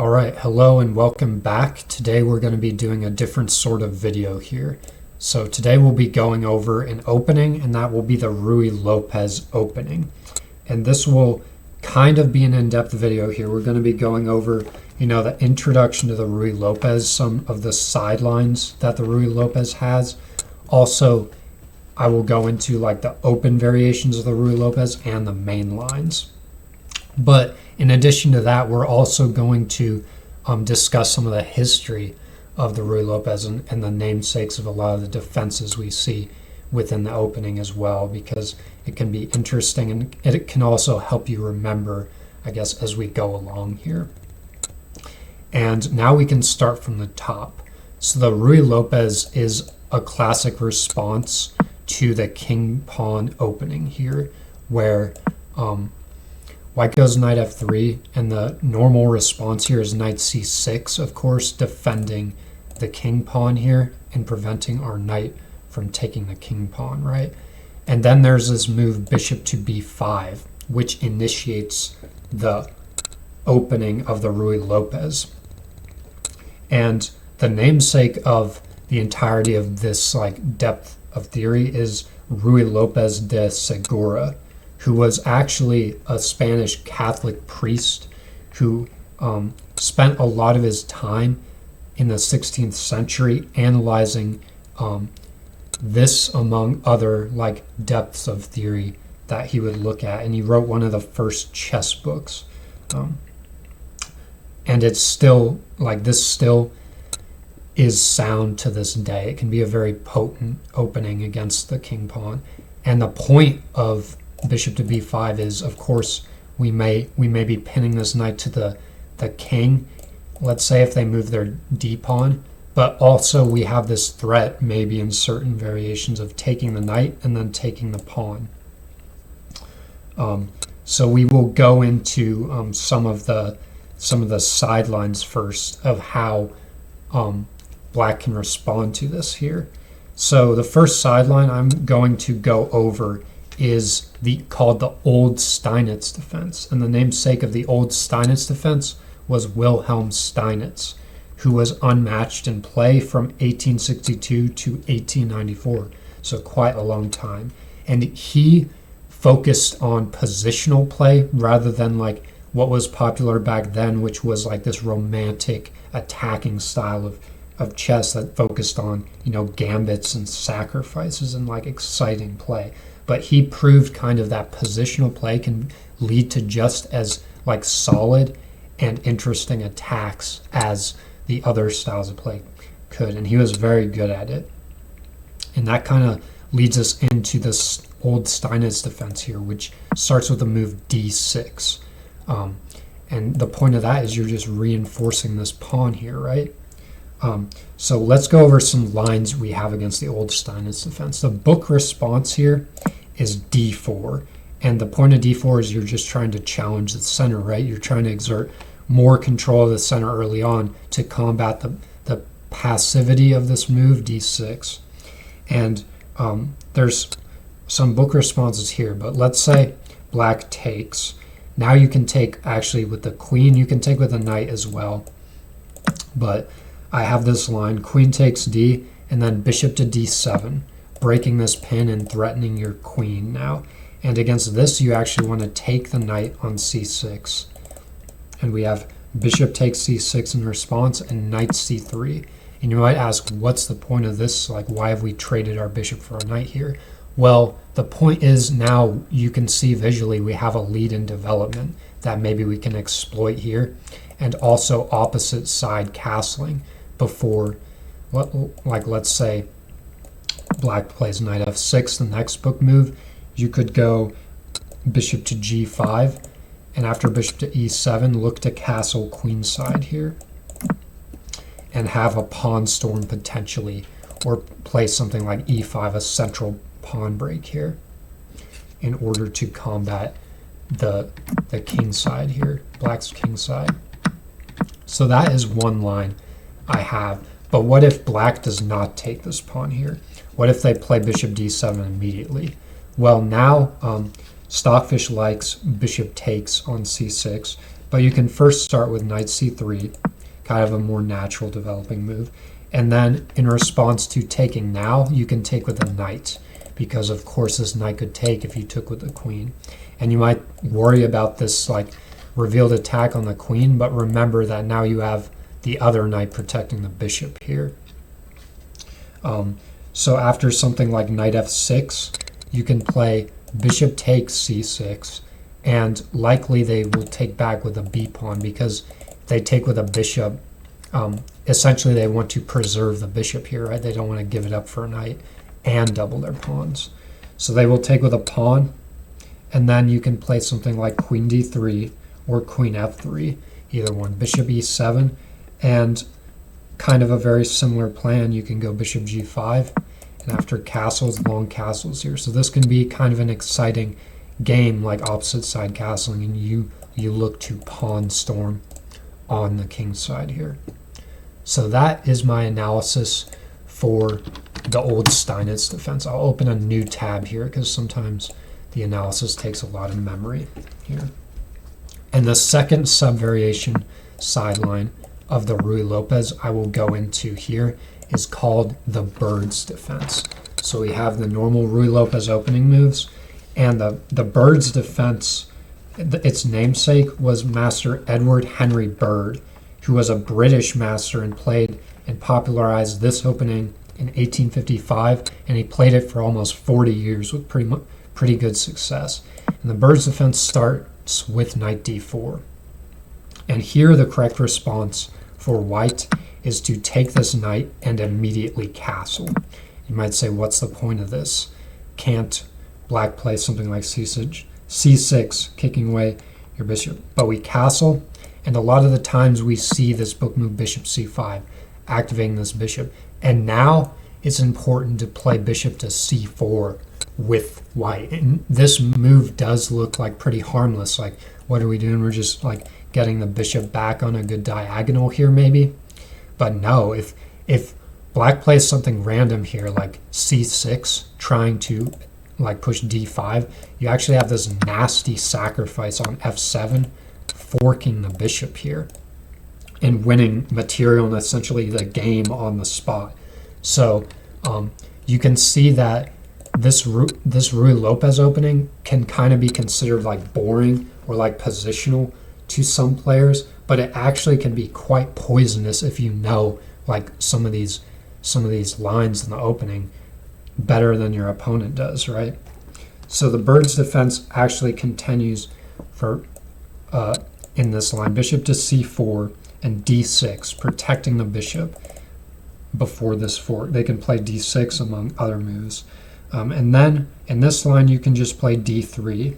Alright, hello and welcome back. Today we're going to be doing a different sort of video here. So today we'll be going over an opening, and that will be the Ruy Lopez opening. And this will kind of be an in-depth video here. We're going to be going over, the introduction to the Ruy Lopez, some of the sidelines that the Ruy Lopez has. Also, I will go into like the open variations of the Ruy Lopez and the main lines. But in addition to that, we're also going to discuss some of the history of the Ruy Lopez and the namesakes of a lot of the defenses we see within the opening as well, because it can be interesting and it can also help you remember, I guess, as we go along here. And now we can start from the top. So the Ruy Lopez is a classic response to the king pawn opening here, where white goes knight f3, and the normal response here is knight c6, of course, defending the king pawn here and preventing our knight from taking the king pawn, right? And then there's this move bishop to b5, which initiates the opening of the Ruy Lopez. And the namesake of the entirety of this depth of theory is Ruy Lopez de Segura, who was actually a Spanish Catholic priest who spent a lot of his time in the 16th century analyzing this among other depths of theory that he would look at. And he wrote one of the first chess books. And it's still, this still is sound to this day. It can be a very potent opening against the king pawn. And the point of bishop to b5 is, of course, we may be pinning this knight to the king, let's say, if they move their d pawn, but also we have this threat maybe in certain variations of taking the knight and then taking the pawn. So we will go into some of the sidelines first of how black can respond to this here. So the first sideline I'm going to go over is called the Old Steinitz defense. And the namesake of the Old Steinitz defense was Wilhelm Steinitz, who was unmatched in play from 1862 to 1894, so quite a long time. And he focused on positional play rather than what was popular back then, which was this romantic attacking style of chess that focused on, gambits and sacrifices and exciting play. But he proved kind of that positional play can lead to just as solid and interesting attacks as the other styles of play could. And he was very good at it. And that kind of leads us into this Old Steinitz defense here, which starts with the move d6. And the point of that is you're just reinforcing this pawn here, right? So let's go over some lines we have against the Old Steinitz defense. The book response here is d4, and the point of d4 is you're just trying to challenge the center, right? You're trying to exert more control of the center early on to combat the passivity of this move d6. And there's some book responses here, but let's say black takes. Now you can take actually with the queen, you can take with the knight as well, but I have this line, queen takes d, and then bishop to d7, breaking this pin and threatening your queen now. And against this, you actually want to take the knight on c6. And we have bishop takes c6 in response and knight c3. And you might ask, what's the point of this? Why have we traded our bishop for a knight here? Well, the point is now you can see visually we have a lead in development that maybe we can exploit here. And also opposite side castling before, let's say, black plays knight f6, the next book move, you could go bishop to g5, and after bishop to e7, look to castle queenside here, and have a pawn storm potentially, or play something like e5, a central pawn break here, in order to combat the king side here, black's king side. So that is one line I have. But what if black does not take this pawn here? What if they play bishop d7 immediately? Well, now Stockfish likes bishop takes on c6, But you can first start with knight c3, kind of a more natural developing move. And then in response to taking now, you can take with a knight, because of course this knight could take if you took with the queen. And you might worry about this like revealed attack on the queen, but remember that now you have the other knight protecting the bishop here. So after something like knight f6, you can play bishop takes c6, and likely they will take back with a b pawn, because if they take with a bishop, essentially they want to preserve the bishop here, right? They don't want to give it up for a knight and double their pawns. So they will take with a pawn, and then you can play something like queen d3 or queen f3, either one, bishop e7, and kind of a very similar plan, you can go bishop g5, and after castles, long castles here. So this can be kind of an exciting game, like opposite side castling, and you look to pawn storm on the king side here. So that is my analysis for the old Steinitz defense. I'll open a new tab here because sometimes the analysis takes a lot of memory here. And the second subvariation sideline of the Ruy Lopez I will go into here is called the bird's defense. So we have the normal Ruy Lopez opening moves, and the bird's defense, its namesake was Master Edward Henry Bird, who was a British master and played and popularized this opening in 1855, and he played it for almost 40 years with pretty good success. And the bird's defense starts with knight d4. And here the correct response for white is to take this knight and immediately castle. You might say, what's the point of this? Can't black play something like c6, kicking away your bishop? But we castle, and a lot of the times we see this book move bishop c5, activating this bishop. And now it's important to play bishop to c4 with white. And this move does look like pretty harmless. Like, what are we doing? We're just like getting the bishop back on a good diagonal here maybe. But no, if black plays something random here like c6, trying to like push d5, you actually have this nasty sacrifice on f7, forking the bishop here and winning material and essentially the game on the spot. So you can see that this Ruy Lopez opening can kind of be considered like boring or like positional to some players, but it actually can be quite poisonous if you know like some of these lines in the opening better than your opponent does, right? So the bird's defense actually continues for in this line, bishop to c4 and d6, protecting the bishop before this fork. They can play d6 among other moves. And then in this line, you can just play d3.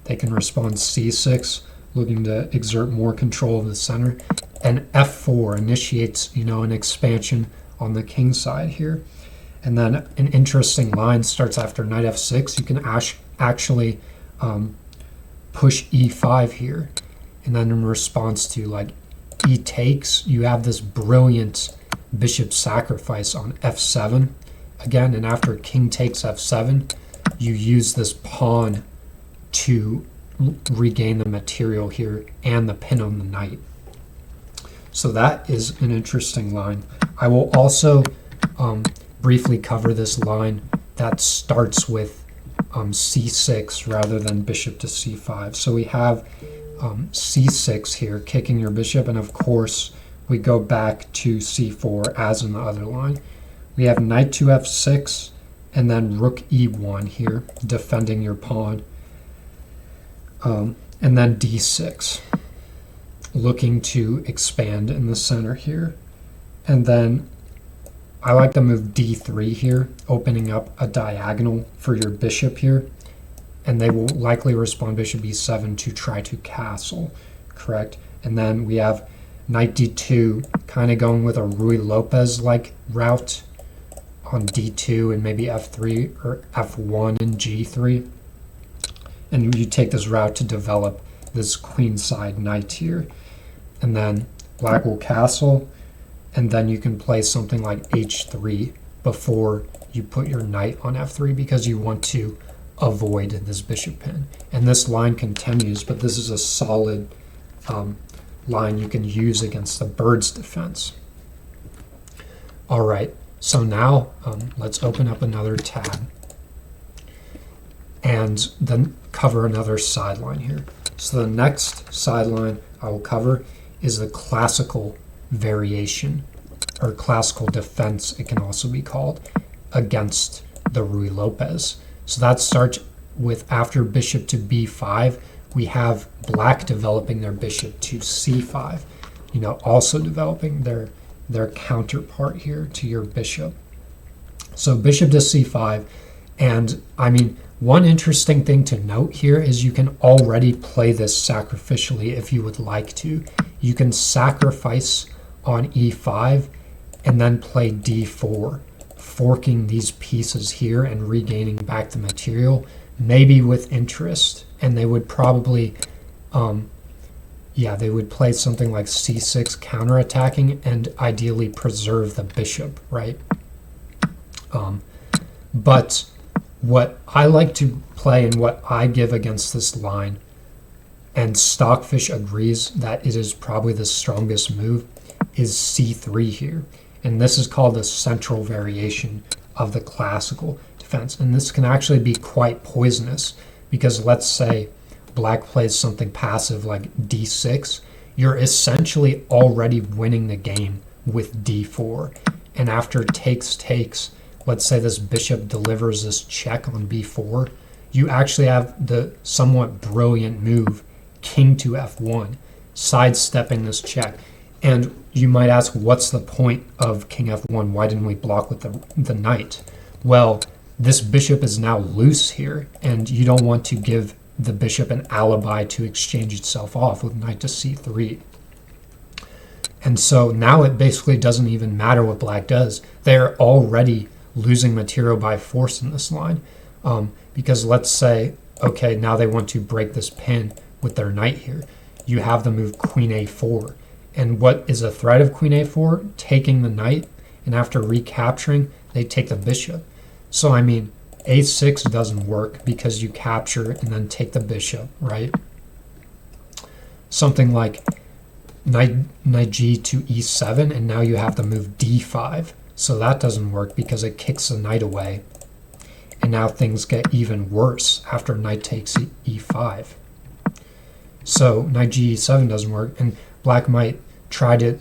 They can respond c6, looking to exert more control of the center. And f4 initiates, an expansion on the king side here. And then an interesting line starts after knight f6. You can actually push e5 here. And then in response to like e takes, you have this brilliant bishop sacrifice on f7 again. And after king takes f7, you use this pawn to regain the material here and the pin on the knight. So that is an interesting line. I will also briefly cover this line that starts with c6 rather than bishop to c5. So we have c6 here, kicking your bishop, and of course we go back to c4 as in the other line. We have knight to f6 and then rook e1 here, defending your pawn. And then d6, looking to expand in the center here. And then I like to move d3 here, opening up a diagonal for your bishop here. And they will likely respond bishop e7 to try to castle, correct? And then we have knight d2, kind of going with a Ruy Lopez-like route on d2 and maybe f3 or f1 and g3. And you take this route to develop this queenside knight here. And then black will castle, and then you can play something like h3 before you put your knight on f3 because you want to avoid this bishop pin. And this line continues, but this is a solid line you can use against the bird's defense. All right, so now let's open up another tab and then cover another sideline here. So the next sideline I will cover is the classical variation, or classical defense it can also be called, against the Ruy Lopez. So that starts with, after bishop to b5, we have black developing their bishop to c5, also developing their counterpart here to your bishop. So bishop to c5, and I mean, one interesting thing to note here is you can already play this sacrificially if you would like to. You can sacrifice on e5 and then play d4, forking these pieces here and regaining back the material, maybe with interest. And they would probably, they would play something like c6 counterattacking and ideally preserve the bishop, right? But what I like to play and what I give against this line, and Stockfish agrees that it is probably the strongest move, is c3 here. And this is called the central variation of the classical defense. And this can actually be quite poisonous, because let's say black plays something passive like d6, you're essentially already winning the game with d4. And after takes, let's say this bishop delivers this check on b4, you actually have the somewhat brilliant move king to f1, sidestepping this check. And you might ask, what's the point of king f1? Why didn't we block with the knight? Well, this bishop is now loose here, and you don't want to give the bishop an alibi to exchange itself off with knight to c3. And so now it basically doesn't even matter what black does. They're already losing material by force in this line, because let's say, okay, now they want to break this pin with their knight here. You have the move queen a4. And what is a threat of queen a4? Taking the knight, and after recapturing, they take the bishop. So, I mean, a6 doesn't work because you capture and then take the bishop, right? Something like knight g to e7, and now you have the move d5. So that doesn't work because it kicks the knight away. And now things get even worse after knight takes e5. So knight g e7 doesn't work, and black might try to,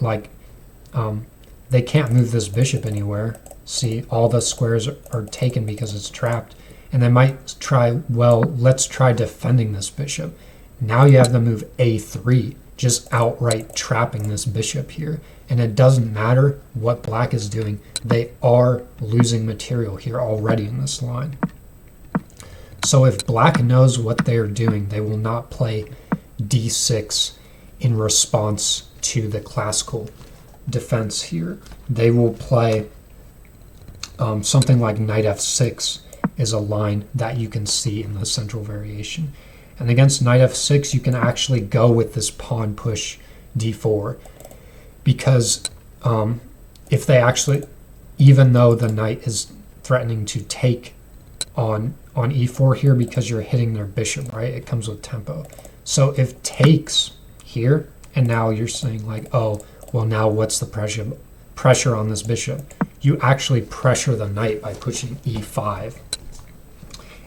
they can't move this bishop anywhere. See, all the squares are taken because it's trapped. And they might try, well, let's try defending this bishop. Now you have the move a3, just outright trapping this bishop here. And it doesn't matter what black is doing. They are losing material here already in this line. So if black knows what they're doing, they will not play d6 in response to the classical defense here. They will play something like knight f6 is a line that you can see in the central variation. And against knight f6, you can actually go with this pawn push d4, because if they actually, even though the knight is threatening to take on e4 here because you're hitting their bishop, right? It comes with tempo. So if takes here, and now you're saying like, oh, well, now what's the pressure on this bishop? You actually pressure the knight by pushing e5.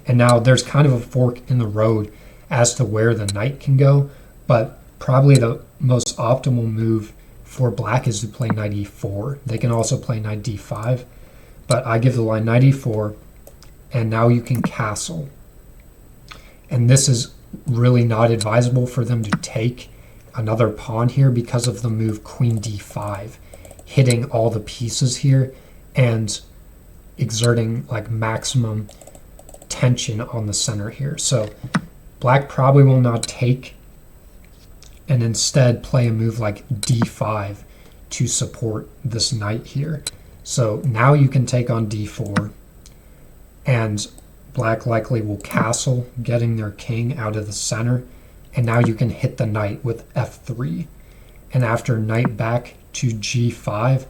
And now there's kind of a fork in the road as to where the knight can go, but probably the most optimal move for black is to play knight e4. They can also play knight d5, but I give the line knight e4, and now you can castle. And this is really not advisable for them to take another pawn here because of the move queen d5, hitting all the pieces here and exerting like maximum tension on the center here. So black probably will not take, and instead play a move like d5 to support this knight here. So now you can take on d4, and black likely will castle, getting their king out of the center, and now you can hit the knight with f3. And after knight back to g5,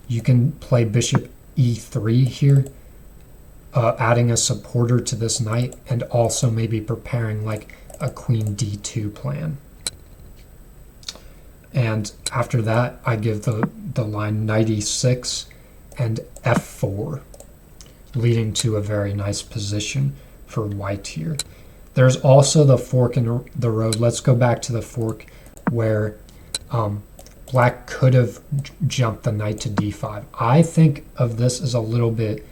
you can play bishop e3 here, adding a supporter to this knight, and also maybe preparing like a queen d2 plan. And after that, I give the line knight e6 and f4, leading to a very nice position for white here. There's also the fork in the road. Let's go back to the fork where black could have jumped the knight to d5. I think of this as a little bit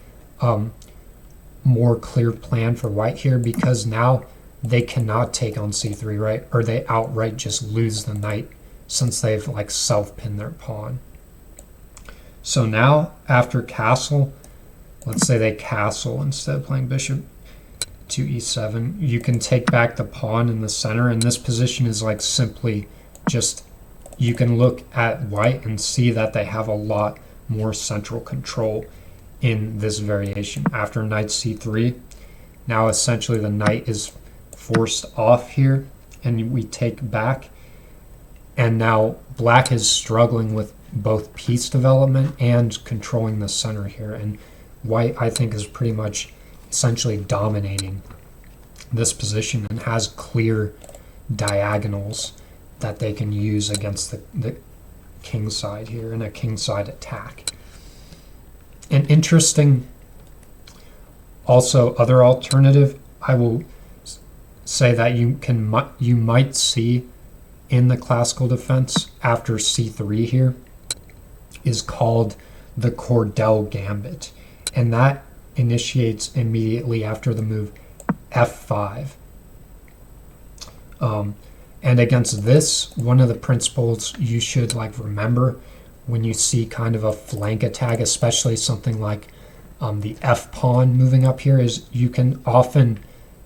more clear plan for white here, because now they cannot take on c3, right? Or they outright just lose the knight, since they've like self-pinned their pawn. So now after castle, let's say they castle instead of playing bishop to e7, you can take back the pawn in the center, and this position is like simply just, you can look at white and see that they have a lot more central control in this variation. After knight c3, now essentially the knight is forced off here, and we take back. And now black is struggling with both piece development and controlling the center here. And white, I think, is pretty much essentially dominating this position and has clear diagonals that they can use against the king side here in a king side attack. An interesting, also other alternative, I will say that you might see in the classical defense after c3 here is called the Cordel Gambit, and that initiates immediately after the move f5. And against this, one of the principles you should like remember when you see kind of a flank attack, especially something like the f pawn moving up here, is you can often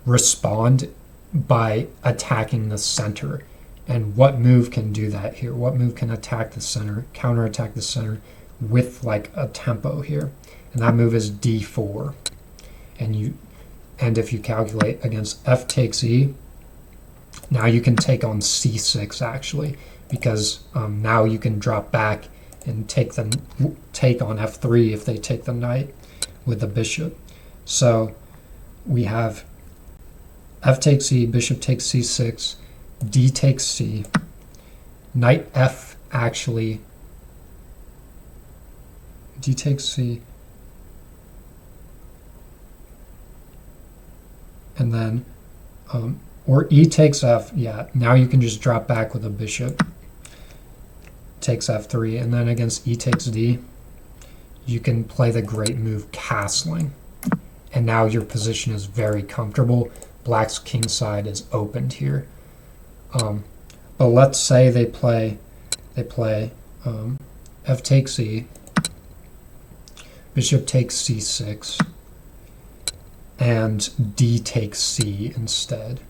respond by attacking the center. And what move can do that here? What move can attack the center, counterattack the center with like a tempo here? And that move is d4. And if you calculate against f takes e, now you can take on c6 actually, because now you can drop back and take on f3 if they take the knight with the bishop. So we have f takes e, bishop takes c6, d takes c, knight f actually, d takes c, and then or e takes f. Yeah, now you can just drop back with a bishop, takes f3, and then against e takes d, you can play the great move castling, and now your position is very comfortable. Black's king side is opened here. But let's say they play f takes e, bishop takes c6, and d takes c instead.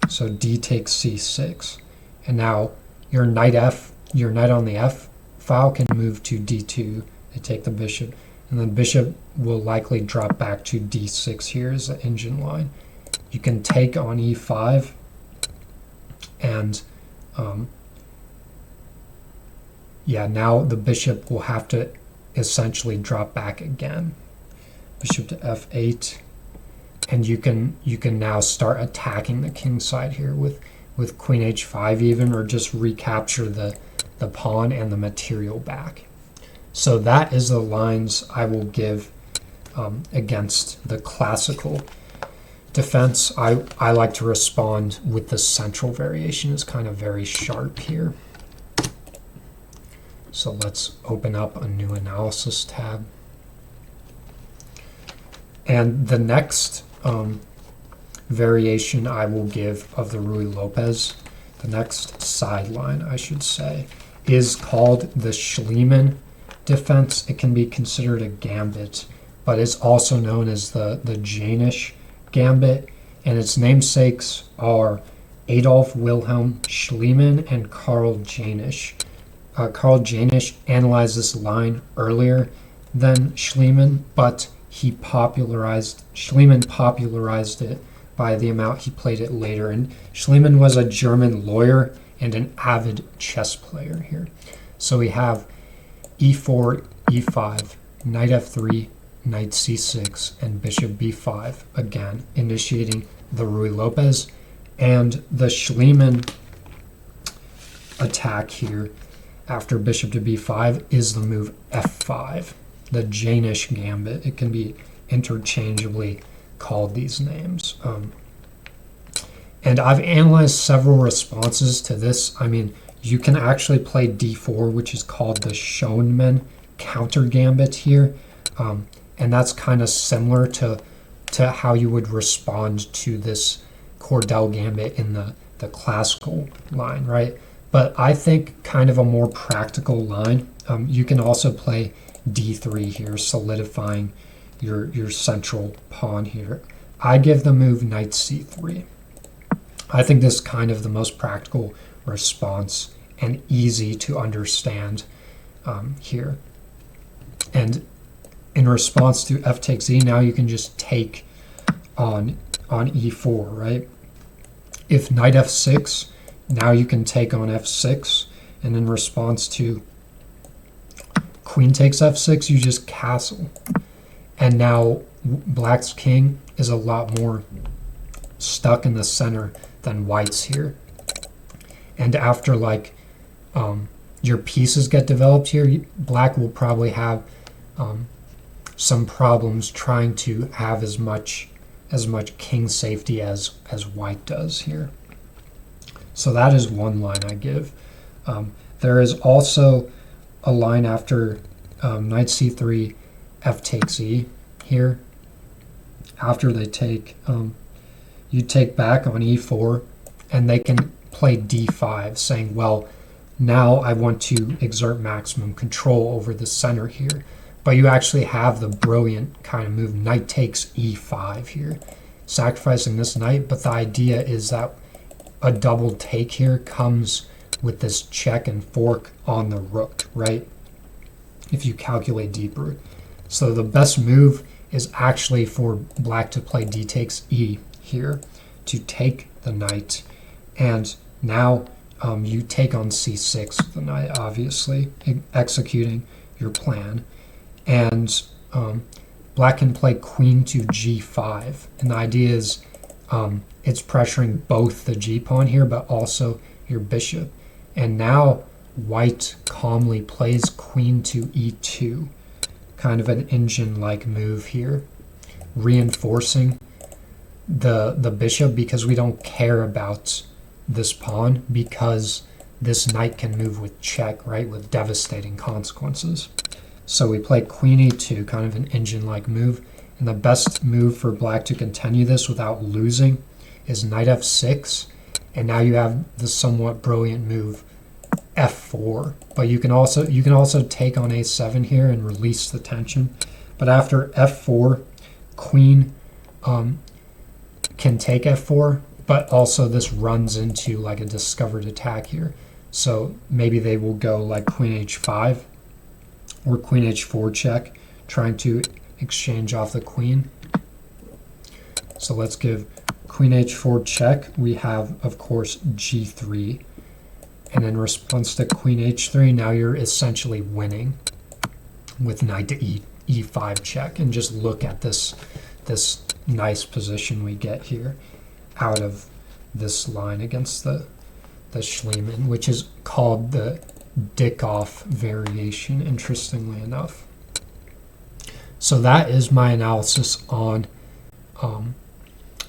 So d takes c6, and now your knight on the f file can move to d2. They take the bishop, and then bishop will likely drop back to d6 here as the engine line. You can take on e5, and yeah, now the bishop will have to essentially drop back again. Bishop to f8, and you can now start attacking the king side here with queen h5 even, or just recapture the pawn and the material back. So that is the lines I will give against the classical defense. I like to respond with the central variation. It's kind of very sharp here. So let's open up a new analysis tab. And the next variation I will give of the Ruy Lopez, the next sideline I should say, is called the Schliemann defense. It can be considered a gambit, but it's also known as the Jaenisch gambit, and its namesakes are Adolf Wilhelm Schliemann and Carl Jaenisch. Carl Jaenisch analyzed this line earlier than Schliemann, but Schliemann popularized it by the amount he played it later. And Schliemann was a German lawyer and an avid chess player here. So we have e4, e5, knight f3, knight c6, and bishop b5, again initiating the Ruy Lopez. And the Schliemann attack here after bishop to b5 is the move f5, the Jaenisch Gambit. It can be interchangeably called these names. And I've analyzed several responses to this. I mean, you can actually play d4, which is called the Schliemann counter gambit here. And that's kind of similar to how you would respond to this Cordel Gambit in the classical line, right? But I think kind of a more practical line. You can also play d3 here, solidifying your central pawn here. I give the move knight c3. I think this is kind of the most practical response and easy to understand here. And in response to f takes e, now you can just take on e4, right? If knight f6, now you can take on f6, and in response to queen takes f6, you just castle. And now black's king is a lot more stuck in the center than white's here. And after like your pieces get developed here, black will probably have some problems trying to have as much king safety as white does here. So that is one line I give. There is also a line after knight c3, f takes e here. After they take, you take back on e4, and they can play d5, saying, well, now I want to exert maximum control over the center here. But you actually have the brilliant kind of move, knight takes e5 here, sacrificing this knight. But the idea is that a double take here comes with this check and fork on the rook, right? If you calculate deeper. So the best move is actually for black to play d takes e here to take the knight. And now you take on c6 with the knight, obviously, executing your plan. And black can play queen to g5. And the idea is it's pressuring both the g-pawn here, but also your bishop. And now white calmly plays queen to e2, kind of an engine-like move here, reinforcing the bishop, because we don't care about this pawn, because this knight can move with check, right, with devastating consequences. So we play queen e2, kind of an engine-like move. And the best move for black to continue this without losing is knight f6. And now you have the somewhat brilliant move f4. But you can also take on a7 here and release the tension. But after f4, queen can take f4, but also this runs into like a discovered attack here. So maybe they will go like queen h5 or queen h4 check, trying to exchange off the queen. So let's give queen h4 check. We have, of course, g3. And in response to queen h3, now you're essentially winning with knight to e5 check. And just look at this nice position we get here out of this line against the Schliemann, which is called the Dickoff variation, interestingly enough. So that is my analysis on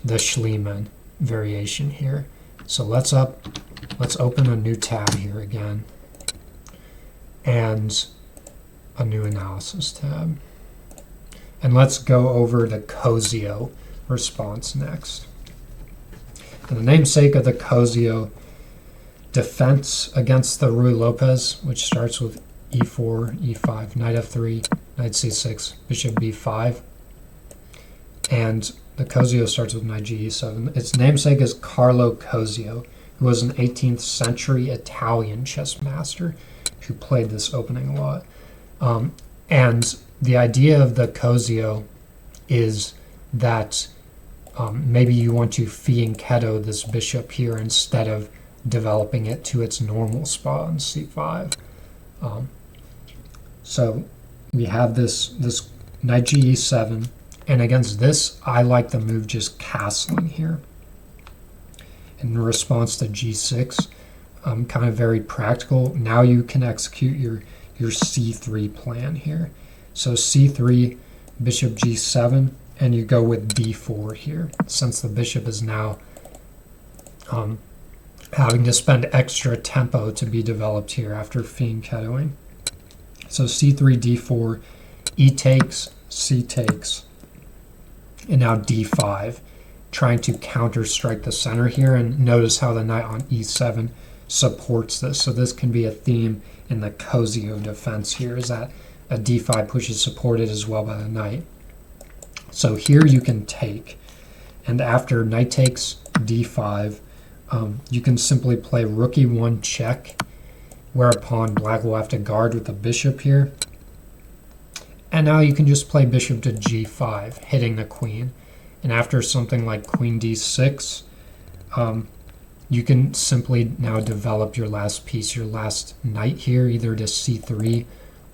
the Schliemann variation here. So let's open a new tab here again, and a new analysis tab. And let's go over the Cozio response next. And the namesake of the Cozio defense against the Ruy Lopez, which starts with e4, e5, knight f3, knight c6, bishop b5. And the Cozio starts with knight ge7. Its namesake is Carlo Cozio, who was an 18th century Italian chess master who played this opening a lot. And the idea of the Cozio is that maybe you want to fianchetto this bishop here instead of developing it to its normal spot on c5. So we have this knight ge7, and against this, I like the move just castling here. In response to g6, kind of very practical. Now you can execute your c3 plan here. So c3, bishop g7, and you go with d4 here, since the bishop is now having to spend extra tempo to be developed here after fianchettoing. So c3, d4, e takes, c takes, and now d5, trying to counter-strike the center here, and notice how the knight on e7 supports this. So this can be a theme in the Cozio defense here, is that a d5 push is supported as well by the knight. So here you can take, and after knight takes d5, you can simply play rook e1 check, whereupon black will have to guard with the bishop here. And now you can just play bishop to g5, hitting the queen. And after something like queen d6, you can simply now develop your last piece, your last knight here, either to c3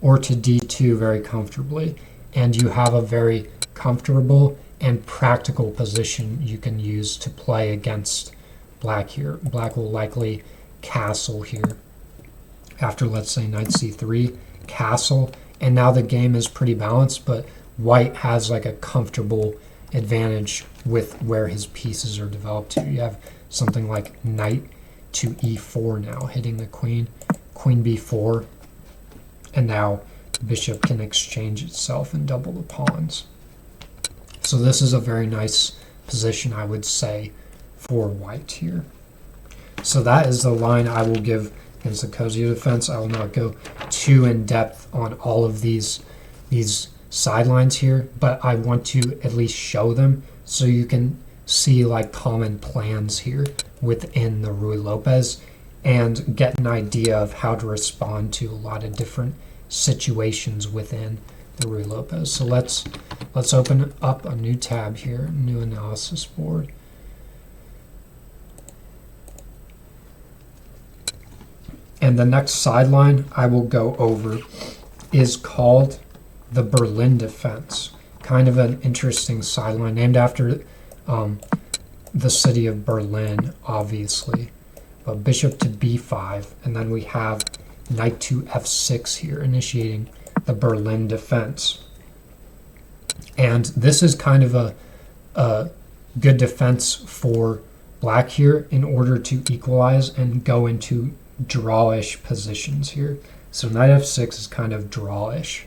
or to d2 very comfortably. And you have a very comfortable and practical position you can use to play against black here. Black will likely castle here after, let's say, knight c3, castle, and now the game is pretty balanced, but white has like a comfortable advantage with where his pieces are developed to. You have something like knight to e4 now, hitting the queen, queen b4, and now bishop can exchange itself and double the pawns. So this is a very nice position, I would say, for white here. So that is the line I will give against the Cozio defense. I will not go too in depth on all of these sidelines here, but I want to at least show them so you can see like common plans here within the Ruy Lopez and get an idea of how to respond to a lot of different situations within the Ruy Lopez. So let's open up a new tab here, new analysis board. And the next sideline I will go over is called the Berlin defense. Kind of an interesting sideline, named after the city of Berlin, obviously. But bishop to b5, and then we have knight to f6 here, initiating the Berlin defense. And this is kind of a good defense for black here in order to equalize and go into drawish positions here. So knight f6 is kind of drawish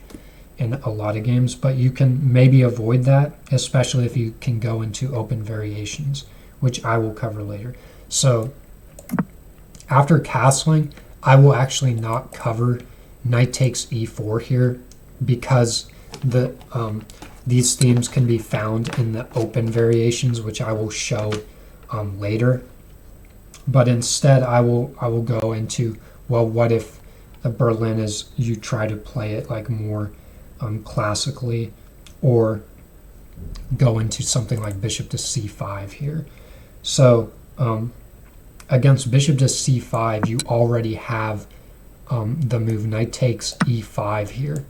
in a lot of games, but you can maybe avoid that, especially if you can go into open variations, which I will cover later. So after castling, I will actually not cover knight takes e4 here because these themes can be found in the open variations, which I will show later. But instead, I will go into, well, what if the Berlin is, you try to play it like more classically, or go into something like bishop to c5 here. So against bishop to c5, you already have the move knight takes e5 here.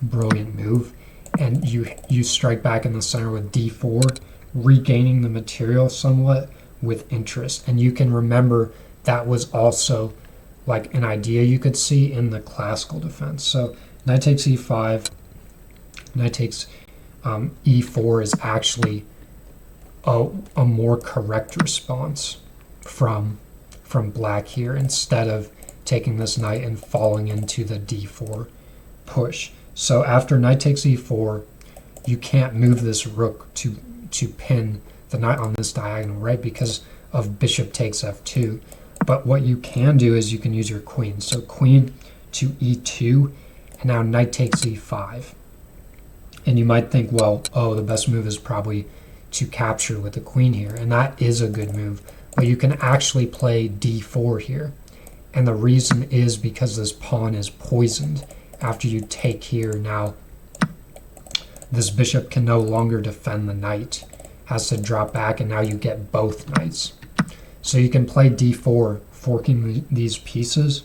Brilliant move. And you strike back in the center with d4, regaining the material somewhat with interest. And you can remember that was also like an idea you could see in the classical defense. So knight takes e5, knight takes e4 is actually a more correct response from black here, instead of taking this knight and falling into the d4 push. So after knight takes e4, you can't move this rook to pin the knight on this diagonal, right, because of bishop takes f2. But what you can do is you can use your queen. So queen to e2, and now knight takes e5. And you might think, well, oh, the best move is probably to capture with the queen here, and that is a good move. But you can actually play d4 here. And the reason is because this pawn is poisoned. After you take here, now this bishop can no longer defend the knight, has to drop back, and now you get both knights. So you can play d4, forking these pieces,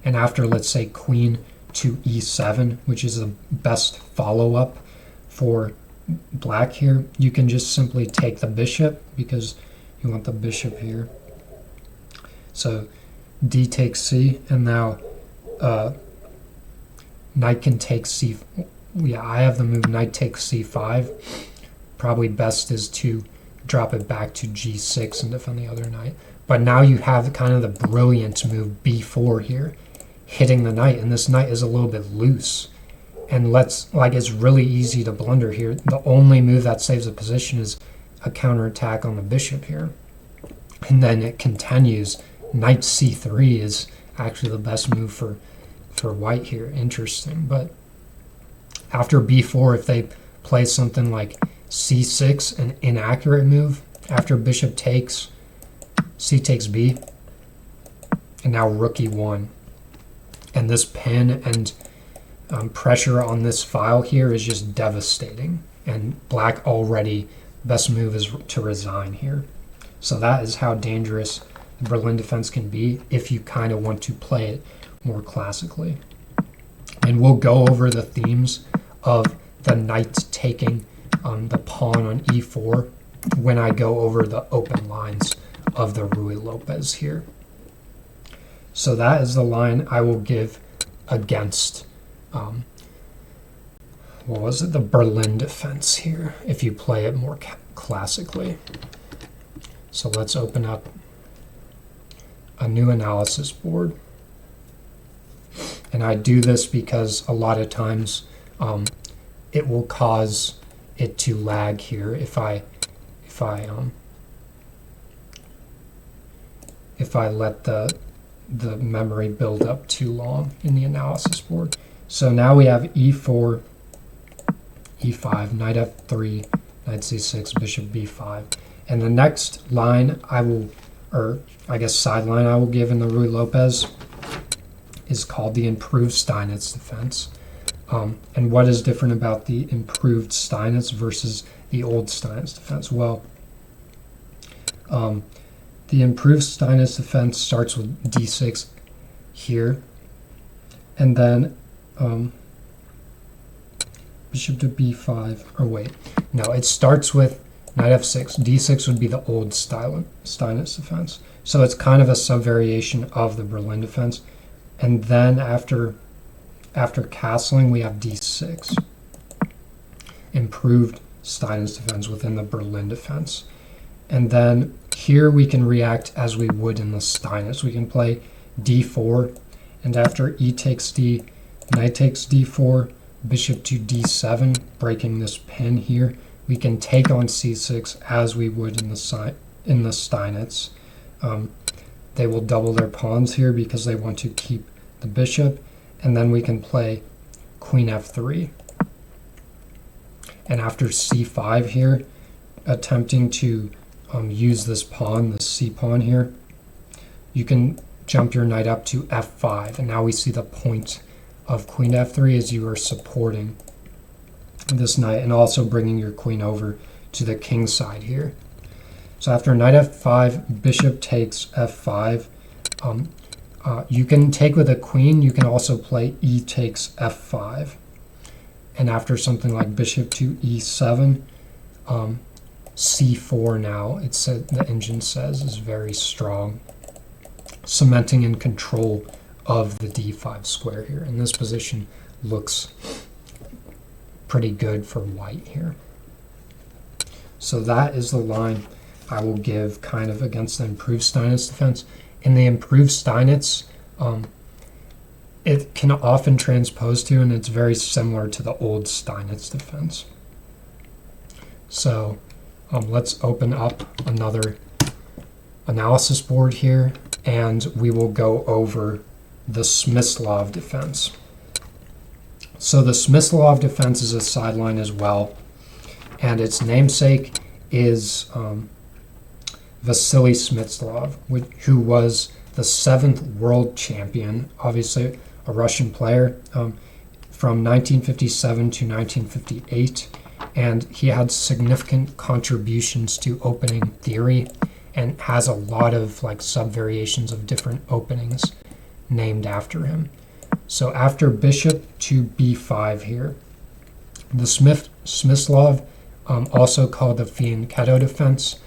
and after, let's say, queen to e7, which is the best follow-up for black here. You can just simply take the bishop because you want the bishop here. So d takes c, and now knight can take c. Yeah, I have the move knight takes c5. Probably best is to drop it back to g6 and defend the other knight. But now you have kind of the brilliant move b4 here, hitting the knight, and this knight is a little bit loose. And it's really easy to blunder here. The only move that saves the position is a counterattack on the bishop here. And then it continues. Knight c3 is actually the best move for white here. Interesting. But after b4, if they play something like c6, an inaccurate move, after bishop takes, c takes b, and now rook e1. And this pin and pressure on this file here is just devastating. And black already, best move is to resign here. So that is how dangerous the Berlin defense can be if you kind of want to play it more classically. And we'll go over the themes of the knight taking the pawn on e4 when I go over the open lines of the Ruy Lopez here. So that is the line I will give against the Berlin defense here, if you play it more classically. So let's open up a new analysis board. And I do this because a lot of times it will cause it to lag here if I let the memory build up too long in the analysis board. So now we have e4, e5, knight f3, knight c6, bishop b5. And the next line sideline I will give in the Ruy Lopez is called the improved Steinitz defense. And what is different about the improved Steinitz versus the old Steinitz defense? Well, the improved Steinitz defense starts with d6 here, and then bishop to b5, or wait, no, it starts with knight f6. d6 would be the old Steinitz defense. So it's kind of a sub-variation of the Berlin defense. And then after castling, we have d6. Improved Steinitz defense within the Berlin defense. And then here we can react as we would in the Steinitz. We can play d4, and after e takes d, knight takes d4, bishop to d7, breaking this pin here. We can take on c6 as we would in the Steinitz. They will double their pawns here because they want to keep the bishop, and then we can play queen f3. And after c5 here, attempting to use this pawn, the c pawn here, you can jump your knight up to f5, and now we see the point of queen f3 as you are supporting this knight and also bringing your queen over to the king side here. So after knight f5, bishop takes f5. You can take with a queen. You can also play e takes f5. And after something like bishop to e7, c4 now, the engine says, is very strong, cementing in control of the d5 square here. And this position looks pretty good for white here. So that is the line I will give kind of against the improved Steinitz defense. In the improved Steinitz, it can often transpose to, and it's very similar to the old Steinitz defense. So let's open up another analysis board here, and we will go over the Smyslov defense. So the Smyslov defense is a sideline as well, and its namesake is Vasily Smyslov, who was the 7th world champion, obviously a Russian player, from 1957 to 1958, and he had significant contributions to opening theory and has a lot of sub-variations of different openings named after him. So after bishop to b5 here, the Smyslov, also called the Fianchetto defense,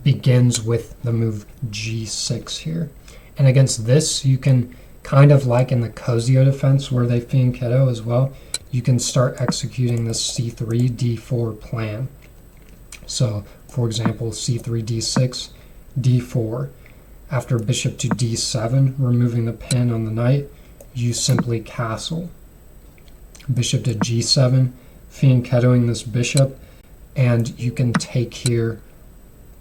begins with the move g6 here. And against this, you can kind of like in the Cozio defense where they Fianchetto as well, you can start executing this c3, d4 plan. So, for example, c3, d6, d4. After bishop to d7, removing the pin on the knight, you simply castle. Bishop to g7, Fianchettoing this bishop, and you can take here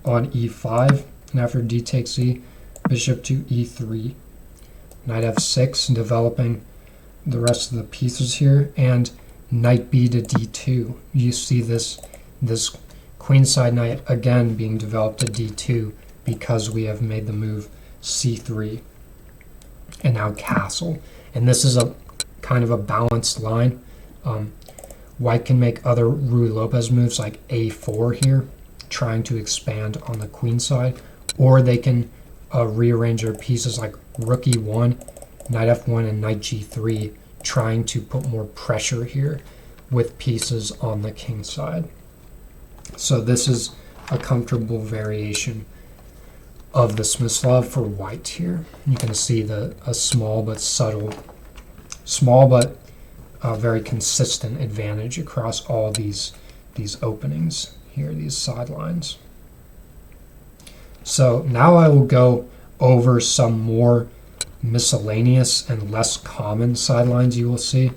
on e5, and after d takes e, bishop to e3. Knight f6, developing the rest of the pieces here, and knight b to d2. You see this queenside knight again being developed to d2 because we have made the move c3. And now castle. And this is a kind of a balanced line. White can make other Ruy Lopez moves like a4 here, trying to expand on the queen side, or they can rearrange their pieces like rook e1, knight f1, and knight g3, trying to put more pressure here with pieces on the king side. So this is a comfortable variation of the Smyslov for white here. You can see a small but subtle, very consistent advantage across all these openings here, these sidelines. So now I will go over some more miscellaneous and less common sidelines you will see.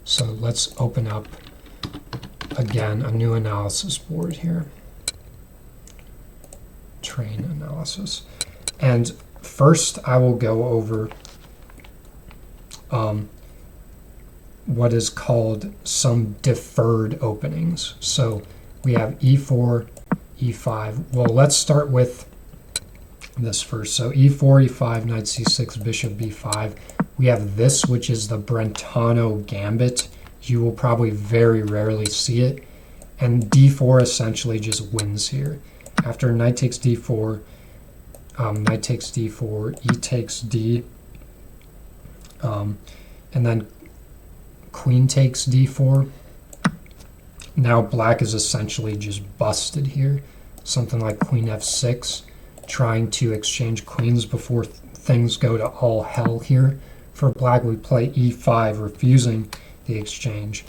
So let's open up again a new analysis board here. Train analysis. And first I will go over what is called some deferred openings. So we have e4, e5. Well, let's start with this first. So e4, e5, knight c6, bishop b5. We have this, which is the Brentano Gambit. You will probably very rarely see it. And d4 essentially just wins here. After knight takes d4, knight takes d4, e takes d, and then queen takes d4. Now black is essentially just busted here. Something like queen f6, trying to exchange queens before things go to all hell here. For black, we play e5, refusing the exchange.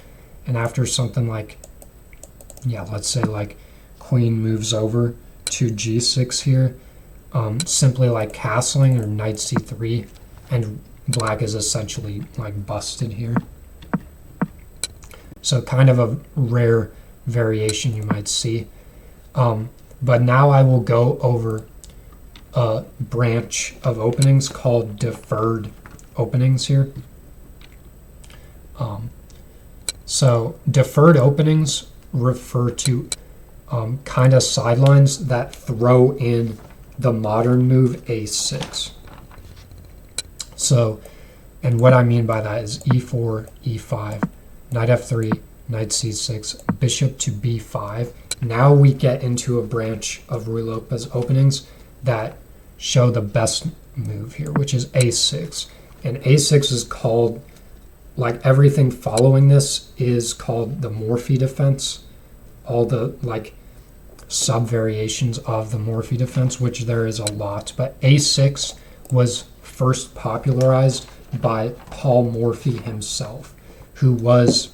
And after something like, let's say like queen moves over to g6 here, simply like castling or knight c3, and black is essentially like busted here. So kind of a rare variation you might see. But now I will go over a branch of openings called deferred openings here. So deferred openings refer to kind of sidelines that throw in the modern move a6. So, and what I mean by that is e4, e5, knight f3, knight c6, bishop to b5. Now we get into a branch of Ruy Lopez openings that show the best move here, which is a6. And a6 is called, like everything following this is called the Morphy defense. All the like sub-variations of the Morphy defense, which there is a lot. But a6 was first popularized by Paul Morphy himself, who was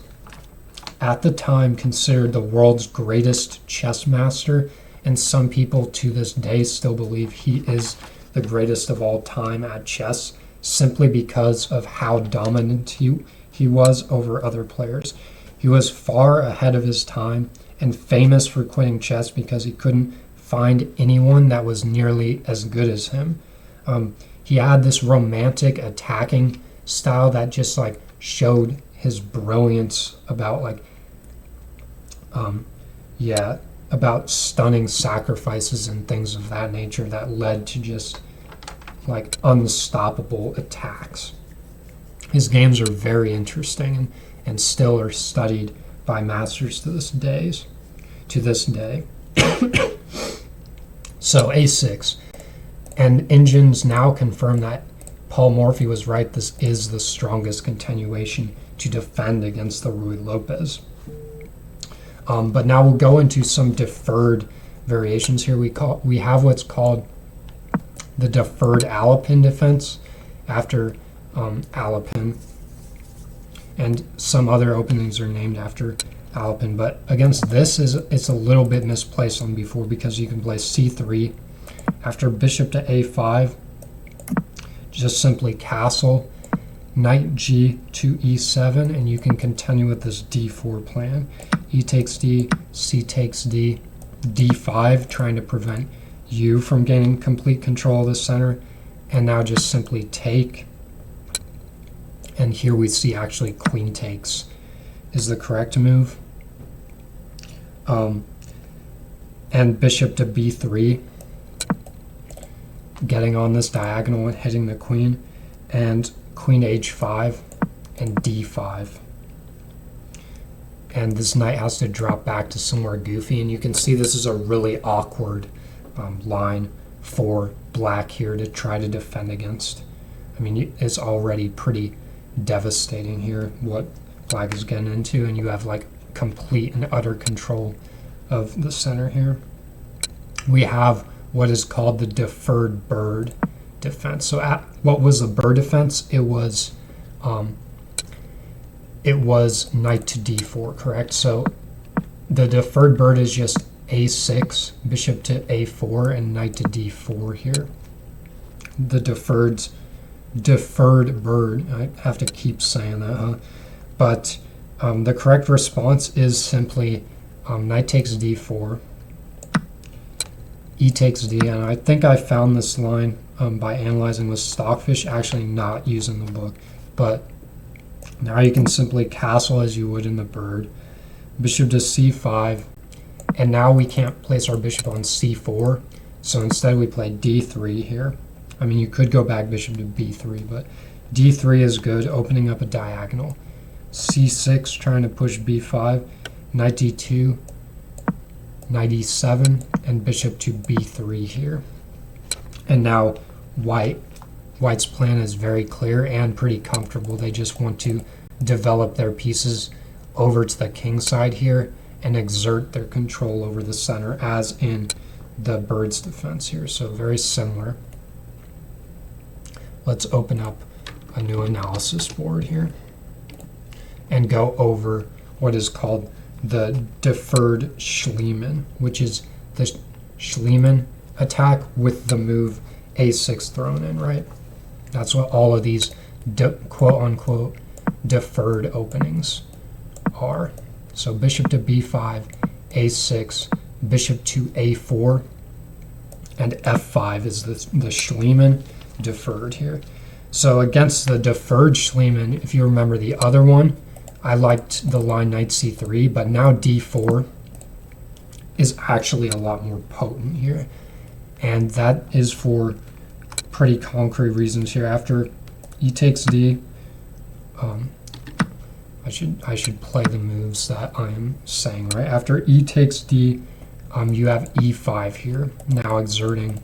at the time considered the world's greatest chess master, and some people to this day still believe he is the greatest of all time at chess, simply because of how dominant he was over other players. He was far ahead of his time and famous for quitting chess because he couldn't find anyone that was nearly as good as him. He had this romantic attacking style that just like showed his brilliance about like about stunning sacrifices and things of that nature that led to just like unstoppable attacks. His games are very interesting and still are studied by masters to this day. So a6, and engines now confirm that Paul Morphy was right. This is the strongest continuation to defend against the Ruy Lopez. But now we'll go into some deferred variations here. We have what's called the deferred Alapin defense after Alapin, and some other openings are named after Alapin. But against this, it's a little bit misplaced on b4 because you can play c3 after bishop to a5. Just simply castle, knight g to e7, and you can continue with this d4 plan. E takes d, c takes d, d5, trying to prevent you from gaining complete control of the center, and now just simply take. And here we see actually queen takes is the correct move. And bishop to b3, getting on this diagonal and hitting the queen, and queen h5 and d5. And this knight has to drop back to somewhere goofy, and you can see this is a really awkward line for black here to try to defend against. I mean, it's already pretty devastating here what black is getting into, and you have like complete and utter control of the center here. We have what is called the deferred bird defense. So what was the bird defense? It was knight to d4, correct? So the deferred bird is just a6, bishop to a4, and knight to d4 here. The deferred bird, I have to keep saying that, huh? But the correct response is simply knight takes d4, e takes d, and I think I found this line by analyzing with Stockfish, actually not using the book. But now you can simply castle as you would in the bird, bishop to c5, and now we can't place our bishop on c4, so instead we play d3 here. I mean, you could go back bishop to b3, but d3 is good, opening up a diagonal. c6, trying to push b5, knight d2, knight e7, and bishop to b3 here. And now White's plan is very clear and pretty comfortable. They just want to develop their pieces over to the king side here and exert their control over the center, as in the bird's defense here. So very similar. Let's open up a new analysis board here and go over what is called the deferred Schliemann, which is the Schliemann attack with the move a6 thrown in, right? That's what all of these quote-unquote deferred openings are. So bishop to b5, a6, bishop to a4, and f5 is the Schliemann deferred here. So against the deferred Schliemann, if you remember the other one, I liked the line knight c3, but now d4 is actually a lot more potent here. And that is for pretty concrete reasons here. After e takes d, I should play the moves that I am saying, right? After e takes d, you have e5 here, now exerting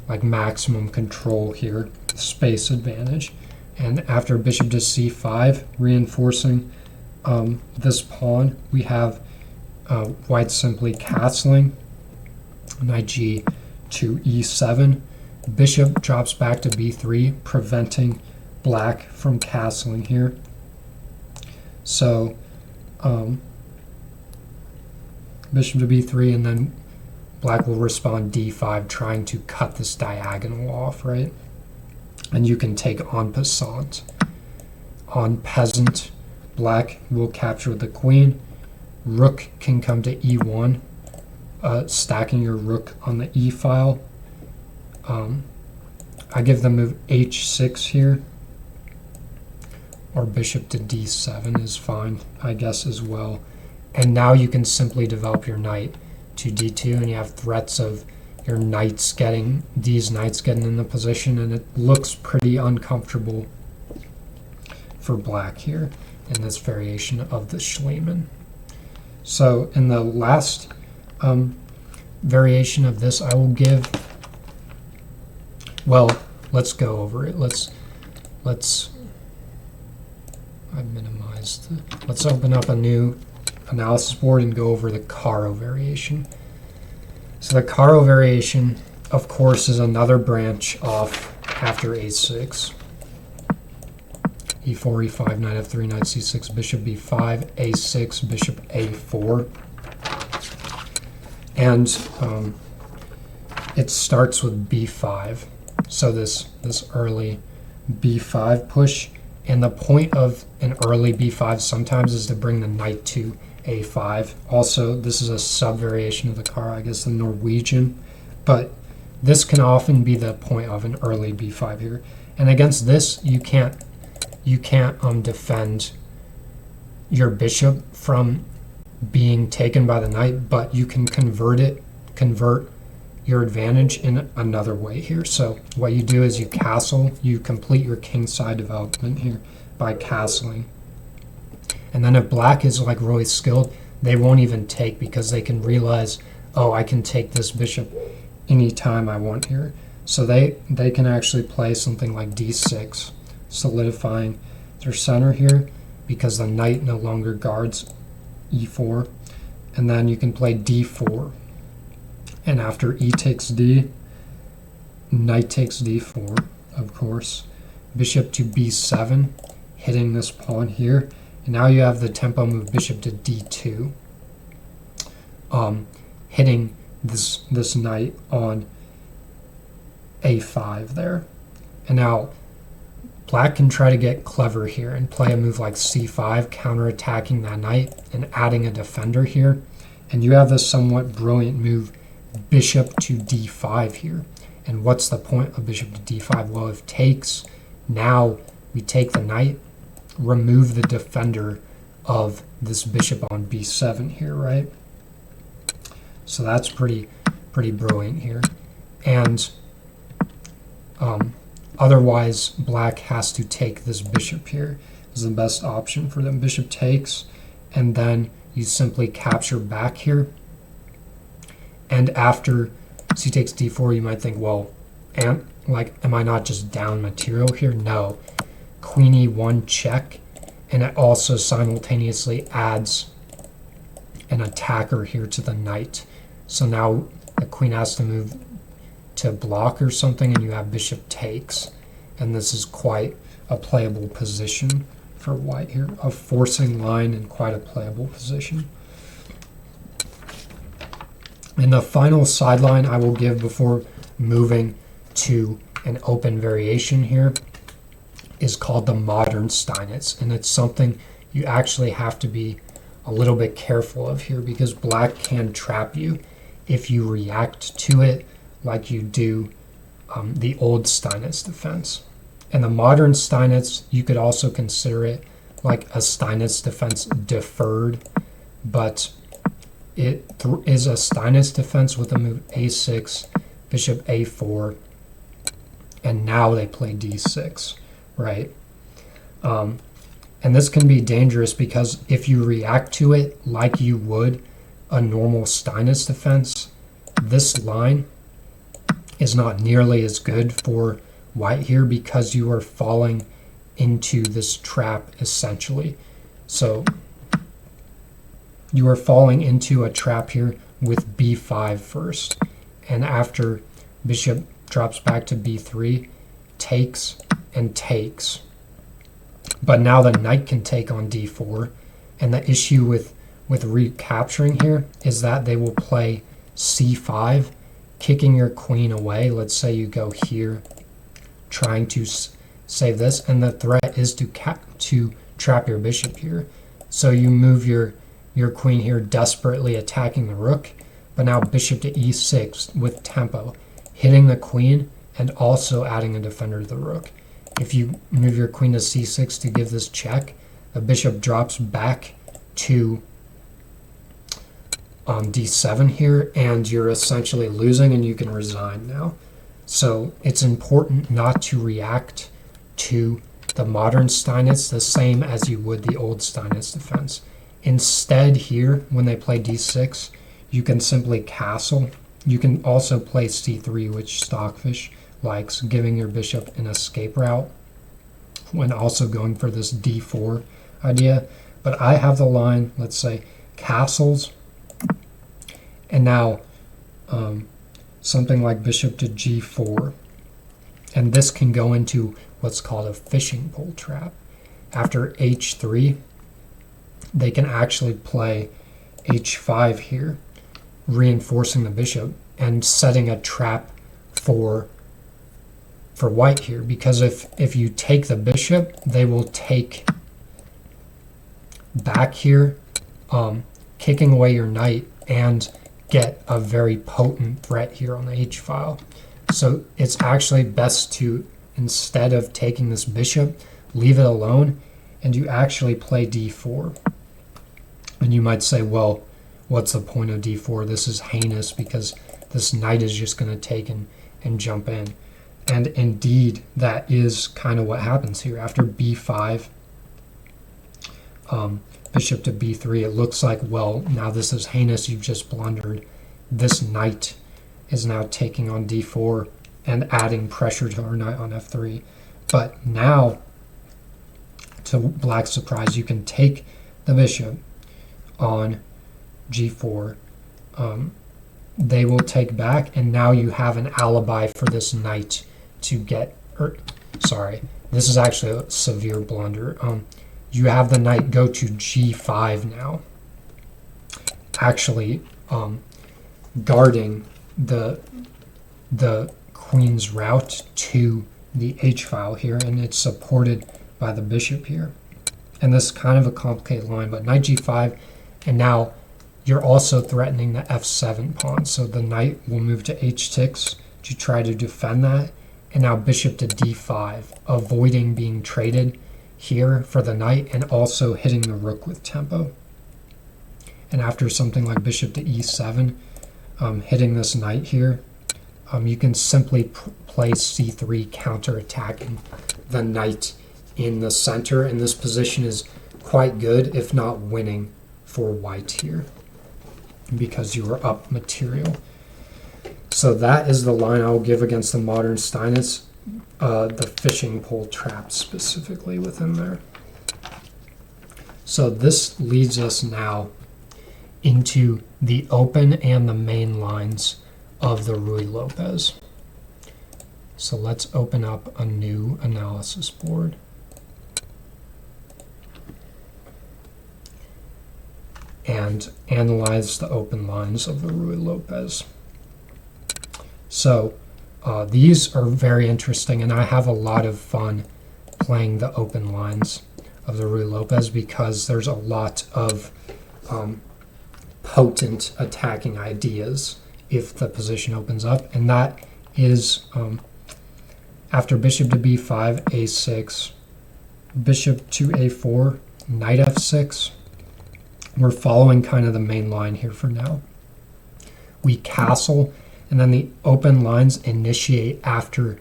like maximum control here, space advantage. And after bishop to c5, reinforcing this pawn, we have white simply castling, knight g to e7, bishop drops back to b3, preventing black from castling here. So bishop to b3, and then black will respond d5, trying to cut this diagonal off, right? And you can take en passant. On peasant, black will capture the queen. Rook can come to e1, stacking your rook on the e file. I give the move h6 here, or bishop to d7 is fine, I guess, as well. And now you can simply develop your knight to d2, and you have threats of your knights getting, these knights getting in the position, and it looks pretty uncomfortable for black here in this variation of the Schliemann. So in the last variation of this, I will give, well, let's go over it. I minimized let's open up a new analysis board and go over the Caro variation. So the Caro variation, of course, is another branch off after a6. e4, e5, knight f3, knight c6, bishop b5, a6, bishop a4. And it starts with b5. So this early b5 push. And the point of an early b5 sometimes is to bring the knight to a5. Also, this is a sub-variation of the Caro, I guess the Norwegian. But this can often be the point of an early b5 here. And against this, you can't defend your bishop from being taken by the knight, but you can convert your advantage in another way here. So what you do is you castle, you complete your kingside development here by castling. And then if black is like really skilled, they won't even take because they can realize, oh, I can take this bishop anytime I want here. So they can actually play something like d6, solidifying their center here because the knight no longer guards e4. And then you can play d4. And after e takes d, knight takes d4, of course. Bishop to b7, hitting this pawn here. And now you have the tempo move bishop to d2, hitting this knight on a5 there. And now black can try to get clever here and play a move like c5, counterattacking that knight and adding a defender here. And you have this somewhat brilliant move, bishop to d5 here. And what's the point of bishop to d5? Well, if takes, now we take the knight, remove the defender of this bishop on b7 here, right? So that's pretty brilliant here. And otherwise, black has to take this bishop here. This is the best option for them. Bishop takes, and then you simply capture back here. And after c takes d4, you might think, well, am I not just down material here? No. Queen e1 check, and it also simultaneously adds an attacker here to the knight. So now the queen has to move to block or something, and you have bishop takes. And this is quite a playable position for white here, a forcing line and quite a playable position. And the final sideline I will give before moving to an open variation here is called the modern Steinitz. And it's something you actually have to be a little bit careful of here because black can trap you if you react to it like you do the old Steinitz defense. And the modern Steinitz, you could also consider it like a Steinitz defense deferred, but it is a Steinitz defense with a move a6, bishop a4, and now they play d6, right? And this can be dangerous because if you react to it like you would a normal Steinitz defense, this line is not nearly as good for white here because you are falling into this trap essentially. So you are falling into a trap here with b5 first, and after bishop drops back to b3, takes and takes. But now the knight can take on d4, and the issue with recapturing here is that they will play c5, kicking your queen away. Let's say you go here, trying to save this, and the threat is to trap your bishop here. So you move your queen here, desperately attacking the rook, but now bishop to e6 with tempo, hitting the queen and also adding a defender to the rook. If you move your queen to c6 to give this check, the bishop drops back to d7 here, and you're essentially losing and you can resign now. So it's important not to react to the modern Steinitz the same as you would the old Steinitz defense. Instead here, when they play d6, you can simply castle. You can also play c3, which Stockfish likes, giving your bishop an escape route. when also going for this d4 idea. But I have the line, let's say, castles, and now something like bishop to g4. And this can go into what's called a fishing pole trap. After h3, they can actually play h5 here, reinforcing the bishop and setting a trap for white here, because if you take the bishop, they will take back here, kicking away your knight, and get a very potent threat here on the h file. So it's actually best to, instead of taking this bishop, leave it alone, and you actually play d4. And you might say, well, what's the point of d4? This is heinous because this knight is just going to take and jump in. And indeed, that is kind of what happens here. After b5, bishop to b3, it looks like, well, now this is heinous, you've just blundered. This knight is now taking on d4 and adding pressure to our knight on f3. But now, to black's surprise, you can take the bishop on g4. They will take back, and now you have an alibi for this knight to get, sorry, this is actually a severe blunder. You have the knight go to g5 now, actually guarding the queen's route to the h file here, and it's supported by the bishop here. And this is kind of a complicated line, but knight g5, and now you're also threatening the f7 pawn, so the knight will move to h6 to try to defend that, and now bishop to d5, avoiding being traded here for the knight and also hitting the rook with tempo. And after something like bishop to e7, hitting this knight here, you can simply play c3, counterattacking the knight in the center, and this position is quite good, if not winning, for white here, because you are up material. So that is the line I will give against the modern Steinitz, the fishing pole trap specifically within there. So this leads us now into the open and the main lines of the Ruy Lopez. So let's open up a new analysis board. And analyze the open lines of the Ruy Lopez. So these are very interesting, and I have a lot of fun playing the open lines of the Ruy Lopez because there's a lot of potent attacking ideas if the position opens up, and that is after bishop to b5, a6, bishop to a4, knight f6. We're following kind of the main line here for now. We castle, and then the open lines initiate after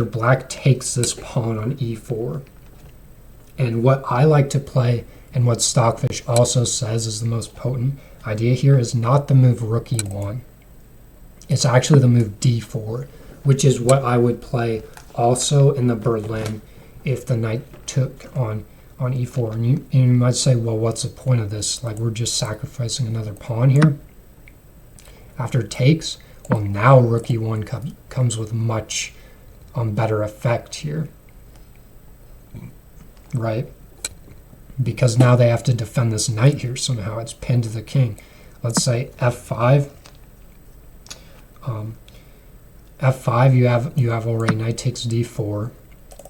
black takes this pawn on e4. And what I like to play, and what Stockfish also says is the most potent idea here, is not the move rook e1. It's actually the move d4, which is what I would play also in the Berlin if the knight took on e4. And you might say, well, what's the point of this? Like, we're just sacrificing another pawn here. After it takes, well, now rook e1 comes with much better effect here, right? Because now they have to defend this knight here somehow. It's pinned to the king. Let's say f5. F5, you have already knight takes d4,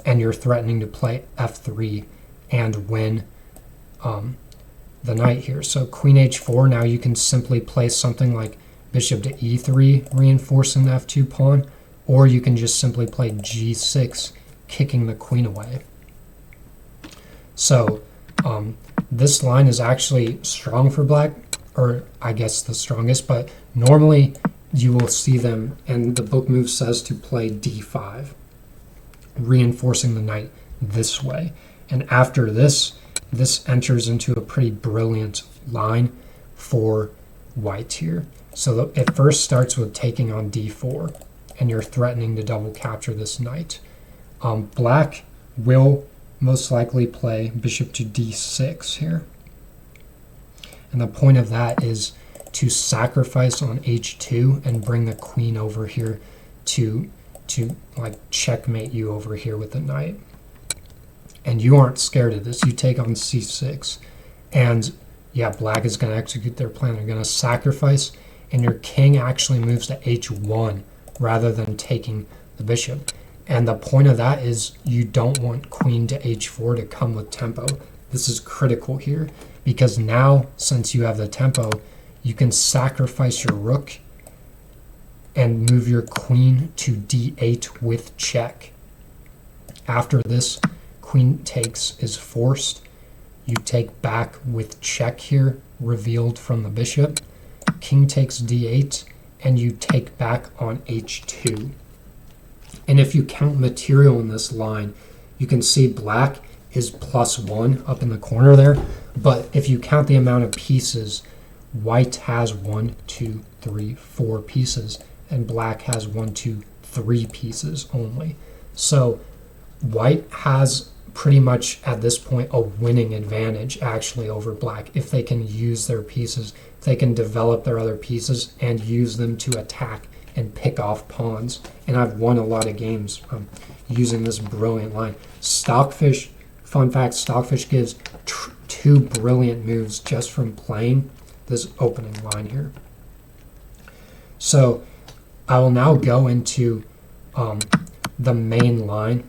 and you're threatening to play f3 and win the knight here. So queen h4, now you can simply play something like bishop to e3, reinforcing the f2 pawn, or you can just simply play g6, kicking the queen away. So this line is actually strong for black, or I guess the strongest, but normally you will see them, and the book move says to play d5, reinforcing the knight this way. And after this enters into a pretty brilliant line for white here. So it first starts with taking on d4. and you're threatening to double capture this knight. Black will most likely play bishop to d6 here. And the point of that is to sacrifice on h2 and bring the queen over here to like checkmate you over here with the knight. And you aren't scared of this. You take on c6. And yeah, black is going to execute their plan. They're going to sacrifice, and your king actually moves to h1 rather than taking the bishop. And the point of that is you don't want queen to h4 to come with tempo. This is critical here, because now, since you have the tempo, you can sacrifice your rook and move your queen to d8 with check. After this, queen takes is forced. You take back with check here, revealed from the bishop. King takes d8, and you take back on h2. And if you count material in this line, you can see black is +1 up in the corner there. But if you count the amount of pieces, white has 1, 2, 3, 4 pieces, and black has 1, 2, 3 pieces only. So white has pretty much at this point a winning advantage actually over black if they can use their pieces, if they can develop their other pieces and use them to attack and pick off pawns. And I've won a lot of games using this brilliant line. Stockfish, fun fact, Stockfish gives 2 brilliant moves just from playing this opening line here. So I will now go into the main line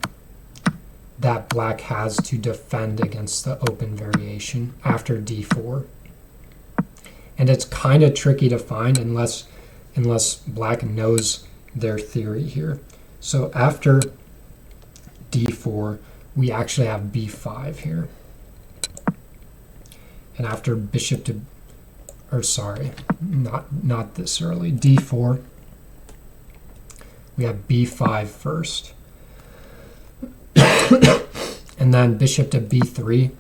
that black has to defend against the open variation after d4. And it's kind of tricky to find unless black knows their theory here. So after d4, we actually have b5 here. And after bishop to, or sorry, not this early, d4, we have b5 first. And then bishop to b3,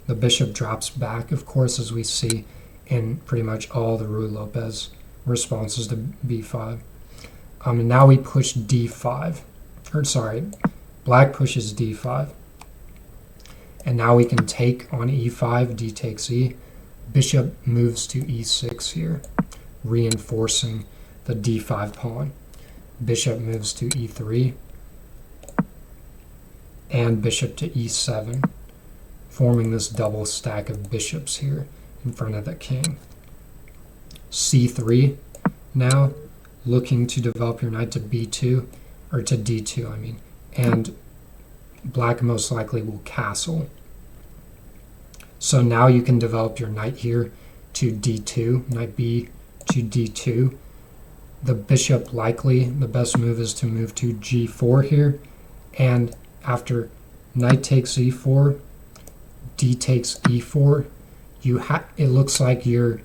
the bishop drops back, of course, as we see in pretty much all the Ruy Lopez responses to b5. And now we push d5, or sorry, black pushes d5. And now we can take on e5, d takes e. Bishop moves to e6 here, reinforcing the d5 pawn. Bishop moves to e3. And bishop to e7, forming this double stack of bishops here in front of the king. c3 now, looking to develop your knight to b2, or to d2, I mean, and black most likely will castle. So now you can develop your knight here to d2, knight b to d2. The bishop likely, the best move is to move to g4 here, and after knight takes e4, d takes e4, it looks like your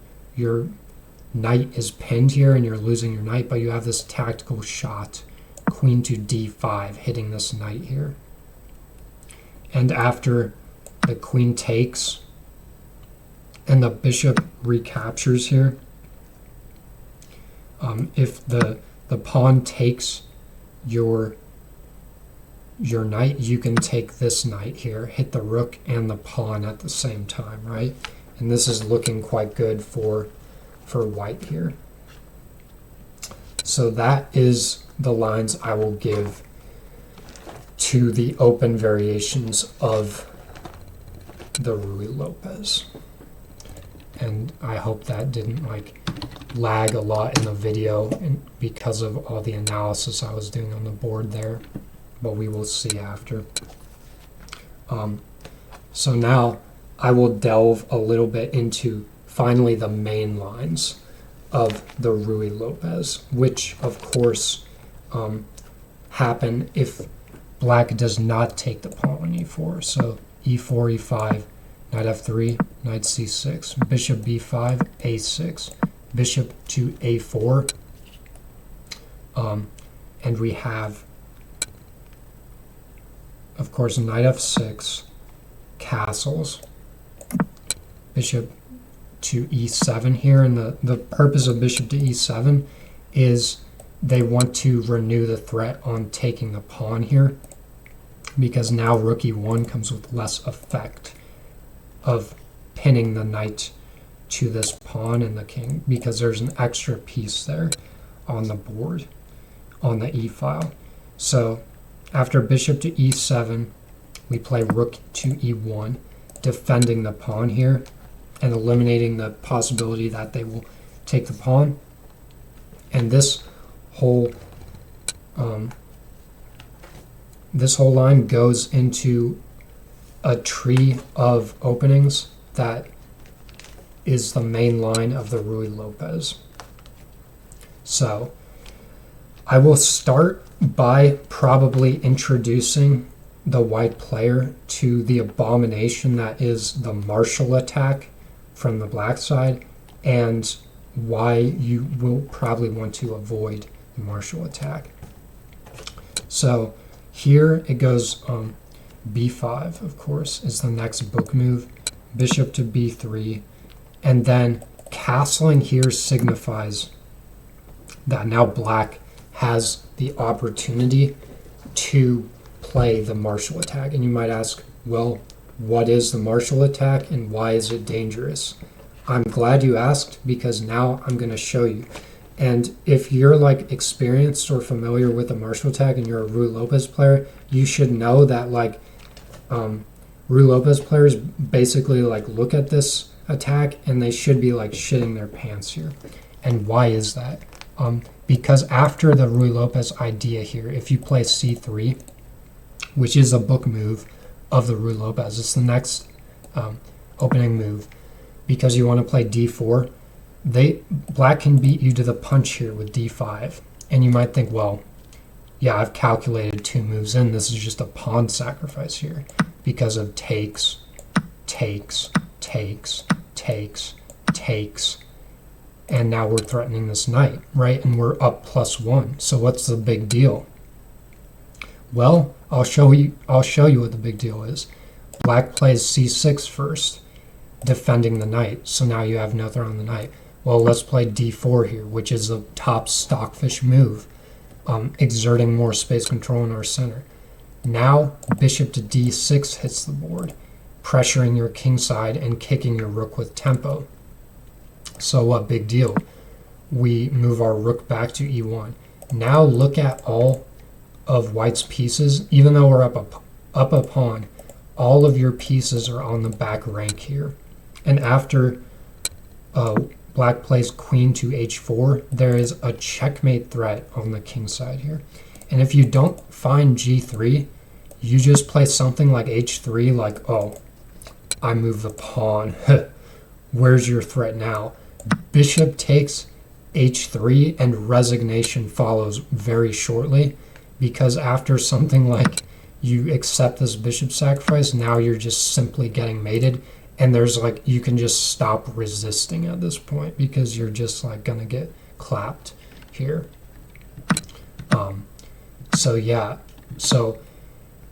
knight is pinned here and you're losing your knight, but you have this tactical shot, queen to d5, hitting this knight here. And after the queen takes and the bishop recaptures here, if the pawn takes your knight, you can take this knight here, hit the rook and the pawn at the same time, right? And this is looking quite good for white here. So that is the lines I will give to the open variations of the Ruy Lopez. And I hope that didn't lag a lot in the video because of all the analysis I was doing on the board there. But we will see after. So now I will delve a little bit into finally the main lines of the Ruy Lopez, which of course happen if black does not take the pawn on e4. So e4, e5, knight f3, knight c6, bishop b5, a6, bishop to a4, and we have, of course, knight f6, castles, bishop to e7 here, and the purpose of bishop to e7 is they want to renew the threat on taking the pawn here, because now rook e1 comes with less effect of pinning the knight to this pawn and the king, because there's an extra piece there on the board on the e file. So after bishop to e7, we play rook to e1, defending the pawn here and eliminating the possibility that they will take the pawn. And this whole line goes into a tree of openings that is the main line of the Ruy Lopez. So I will start by probably introducing the white player to the abomination that is the Marshall attack from the black side, and why you will probably want to avoid the Marshall attack. So here it goes b5, of course, is the next book move, bishop to b3, and then castling here signifies that now black has the opportunity to play the Marshall attack. And you might ask, well, what is the Marshall attack and why is it dangerous? I'm glad you asked, because now I'm going to show you. And if you're like experienced or familiar with the Marshall attack and you're a Ruy Lopez player, you should know that like Ruy Lopez players basically like look at this attack and they should be like shitting their pants here. And why is that? Because after the Ruy Lopez idea here, if you play c3, which is a book move of the Ruy Lopez, it's the next opening move, because you want to play d4, black can beat you to the punch here with d5. And you might think, well, yeah, I've calculated 2 moves in. This is just a pawn sacrifice here because of takes, takes, takes, takes, takes. And now we're threatening this knight, right? And we're up +1. So what's the big deal? Well, I'll show you what the big deal is. Black plays c6 first, defending the knight. So now you have no threat on the knight. Well, let's play d4 here, which is the top stockfish move, exerting more space control in our center. Now bishop to d6 hits the board, pressuring your king side and kicking your rook with tempo. So what big deal? We move our rook back to e1. Now look at all of white's pieces. Even though we're up a pawn, all of your pieces are on the back rank here. And after black plays queen to h4, there is a checkmate threat on the king side here. And if you don't find g3, you just play something like h3, like, oh, I move the pawn. Where's your threat now? Bishop takes h3 and resignation follows very shortly, because after something like you accept this bishop sacrifice, now you're just simply getting mated, and there's like, you can just stop resisting at this point because you're just like gonna get clapped here. So yeah, so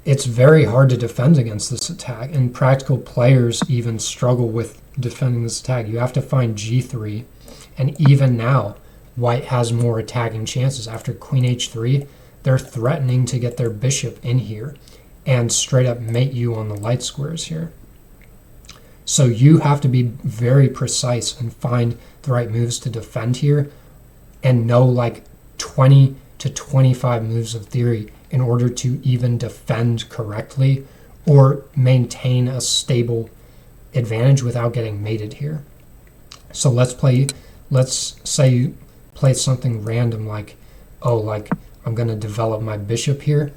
it's very hard to defend against this attack, and practical players even struggle with defending this attack. You have to find g3, and even now white has more attacking chances. After queen h3, they're threatening to get their bishop in here and straight up mate you on the light squares here. So you have to be very precise and find the right moves to defend here, and know like 20 to 25 moves of theory in order to even defend correctly or maintain a stable advantage without getting mated here. So let's say you play something random like, oh, like I'm going to develop my bishop here,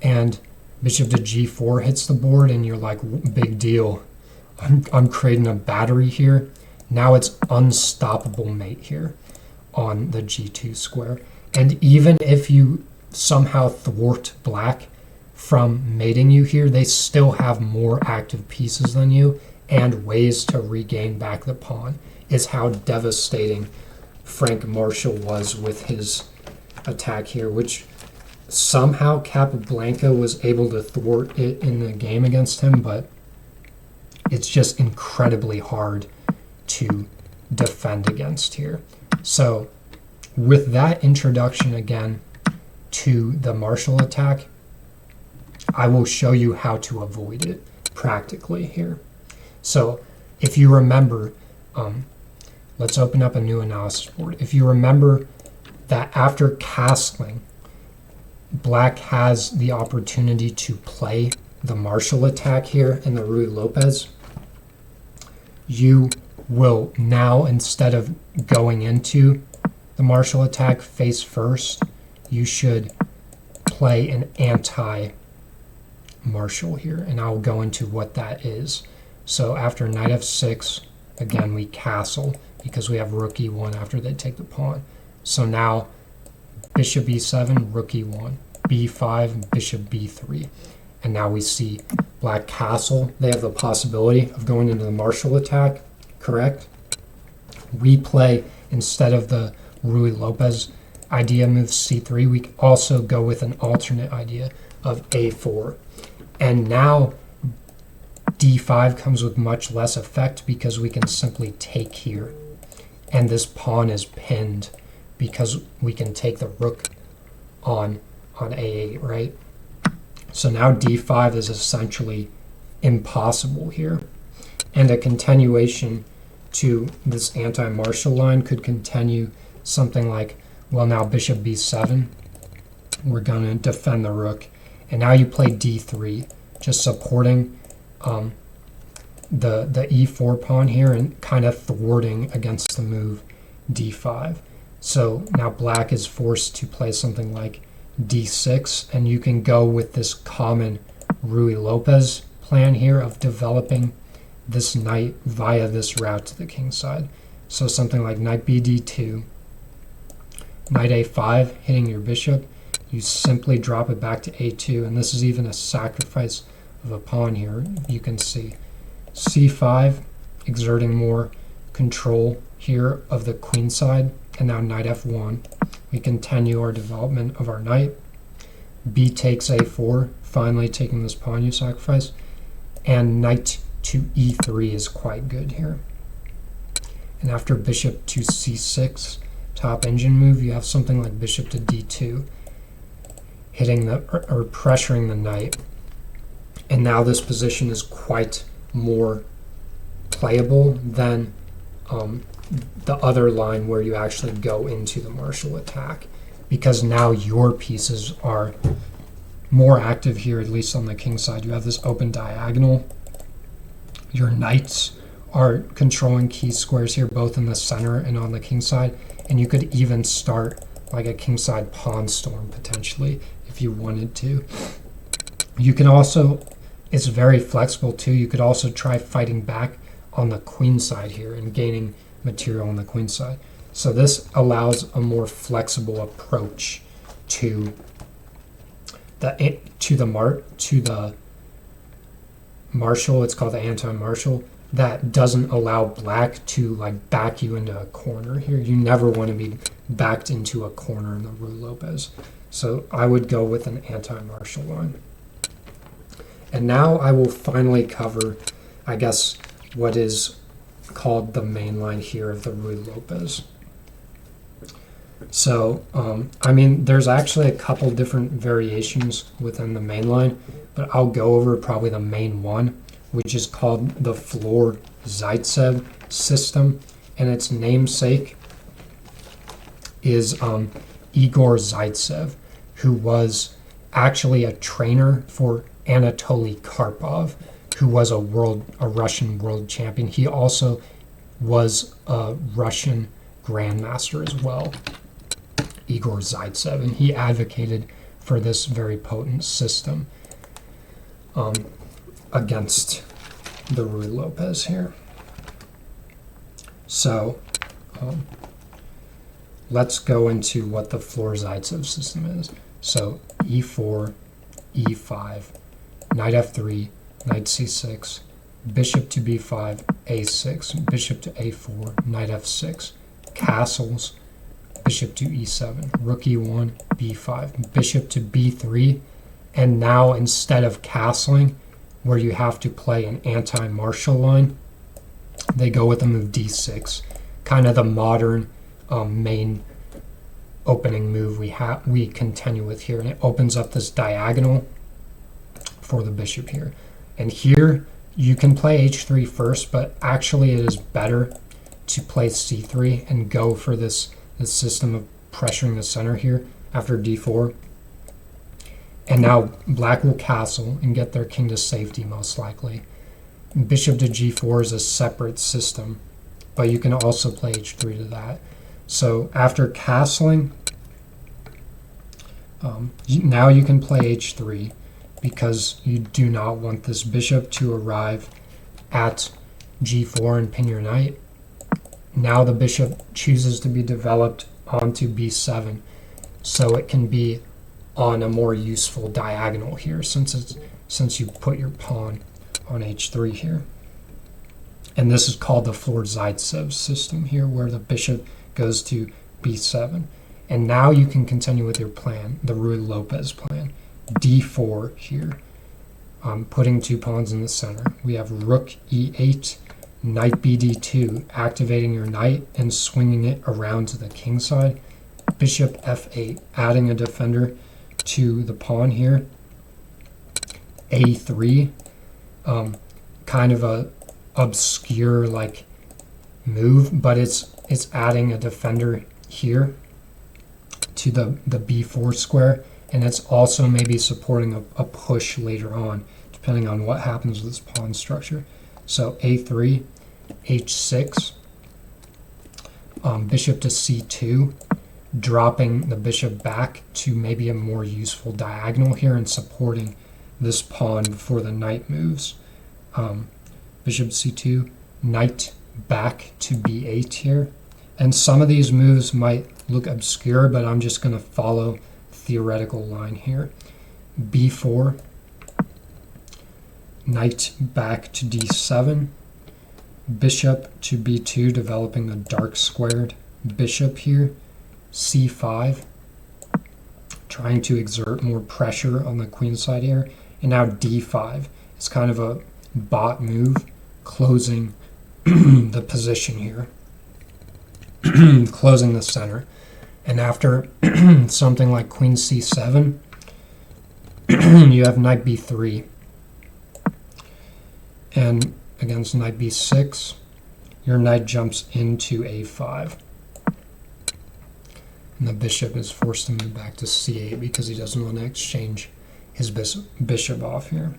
and bishop to g4 hits the board, and you're like, big deal, I'm creating a battery here. Now it's unstoppable mate here on the g2 square. And even if you somehow thwart black from mating you here, they still have more active pieces than you and ways to regain back the pawn, is how devastating Frank Marshall was with his attack here, which somehow Capablanca was able to thwart it in the game against him, but it's just incredibly hard to defend against here. So with that introduction again to the martial attack, I will show you how to avoid it practically here. So if you remember, let's open up a new analysis board. If you remember that after castling, black has the opportunity to play the martial attack here in the Ruy Lopez, you will now, instead of going into the martial attack face first, you should play an anti-martial here, and I'll go into what that is. So after knight f6, again we castle because we have rook e1 after they take the pawn. So now bishop e7, rook e1, b5, bishop b3. And now we see black castle. They have the possibility of going into the martial attack, correct? We play, instead of the Ruy Lopez idea, move c3, we also go with an alternate idea of a4. And now d5 comes with much less effect because we can simply take here. And this pawn is pinned because we can take the rook on a8, right? So now d5 is essentially impossible here. And a continuation to this anti-martial line could continue something like, well, now bishop b7, we're going to defend the rook. And now you play d3, just supporting the e4 pawn here and kind of thwarting against the move d5. So now black is forced to play something like d6, and you can go with this common Ruy Lopez plan here of developing this knight via this route to the king side. So something like knight bd2, knight a5, hitting your bishop. You simply drop it back to a2, and this is even a sacrifice of a pawn here, you can see. c5, exerting more control here of the queen side, and now knight f1. We continue our development of our knight. B takes a4, finally taking this pawn you sacrifice, and knight to e3 is quite good here. And after bishop to c6, top engine move, you have something like bishop to d2, hitting the or pressuring the knight. And now this position is quite more playable than the other line where you actually go into the martial attack, because now your pieces are more active here, at least on the king side. You have this open diagonal. Your knights are controlling key squares here, both in the center and on the king side, and you could even start like a kingside pawn storm potentially if you wanted to. You can also, it's very flexible too, you could also try fighting back on the queen side here and gaining material on the queen side. So this allows a more flexible approach to the martial. It's called the anti-martial. That doesn't allow black to like back you into a corner here. You never want to be backed into a corner in the Ruy Lopez. So I would go with an anti-martial line. And now I will finally cover, I guess, what is called the main line here of the Ruy Lopez. So, I mean, there's actually a couple different variations within the main line, but I'll go over probably the main one, which is called the Flohr-Zaitsev system, and its namesake is Igor Zaitsev, who was actually a trainer for Anatoly Karpov, who was a Russian world champion. He also was a Russian grandmaster as well, Igor Zaitsev, and he advocated for this very potent system against the Ruy Lopez here. So let's go into what the Flohr-Zaitsev system is. So e4, e5, knight f3, knight c6, bishop to b5, a6, bishop to a4, knight f6, castles, bishop to e7, rook e1, b5, bishop to b3, and now instead of castling, where you have to play an anti-martial line, they go with the move d6, kind of the modern main opening move we continue with here, and it opens up this diagonal for the bishop here. And here you can play h3 first, but actually it is better to play c3 and go for this system of pressuring the center here after d4. And now black will castle and get their king to safety most likely. Bishop to g4 is a separate system, but you can also play h3 to that. So after castling, now you can play h3 because you do not want this bishop to arrive at g4 and pin your knight. Now the bishop chooses to be developed onto b7, so it can be on a more useful diagonal here since you put your pawn on h3 here. And this is called the Flohr-Zaitsev system here, where the bishop goes to b7. And now you can continue with your plan, the Ruy Lopez plan. d4 here, putting two pawns in the center. We have rook e8, knight bd2, activating your knight and swinging it around to the king side. Bishop f8, adding a defender to the pawn here. a3, kind of a obscure like move, but it's adding a defender here to the b4 square, and it's also maybe supporting a push later on, depending on what happens with this pawn structure. So a3, h6, bishop to c2, dropping the bishop back to maybe a more useful diagonal here and supporting this pawn before the knight moves. Bishop c2, knight back to b8 here. And some of these moves might look obscure, but I'm just going to follow theoretical line here. b4, knight back to d7, bishop to b2, developing a dark squared bishop here. c5, trying to exert more pressure on the queen side here. And now d5. It's kind of a bot move, closing the position here, closing the center. And after something like queen c7, you have knight b3. And against knight b6, your knight jumps into a5. And the bishop is forced to move back to c8 because he doesn't want to exchange his bishop off here.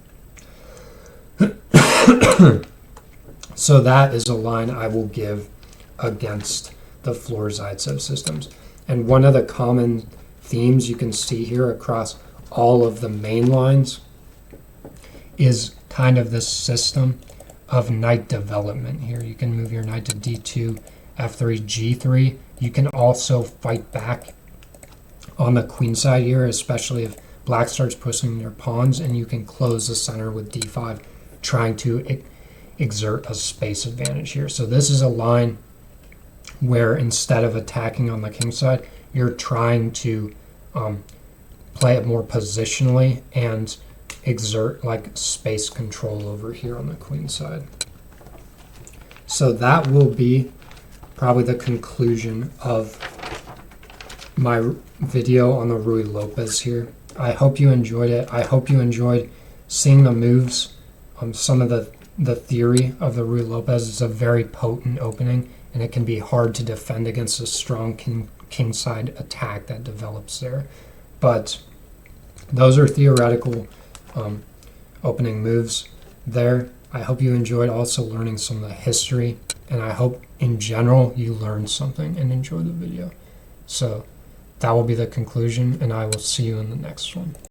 So that is a line I will give against the Flohr-Zaitsev systems. And one of the common themes you can see here across all of the main lines is kind of this system of knight development here. You can move your knight to d2, f3, g3. You can also fight back on the queen side here, especially if black starts pushing their pawns, and you can close the center with d5, trying to exert a space advantage here. So this is a line where instead of attacking on the king side, you're trying to play it more positionally and exert like space control over here on the queen side. So that will be probably the conclusion of my video on the Ruy Lopez here. I hope you enjoyed it. I hope you enjoyed seeing the moves. Some of the theory of the Ruy Lopez is a very potent opening, and it can be hard to defend against a strong king side attack that develops there. But those are theoretical opening moves there. I hope you enjoyed also learning some of the history, and I hope in general you learned something and enjoyed the video. So that will be the conclusion, and I will see you in the next one.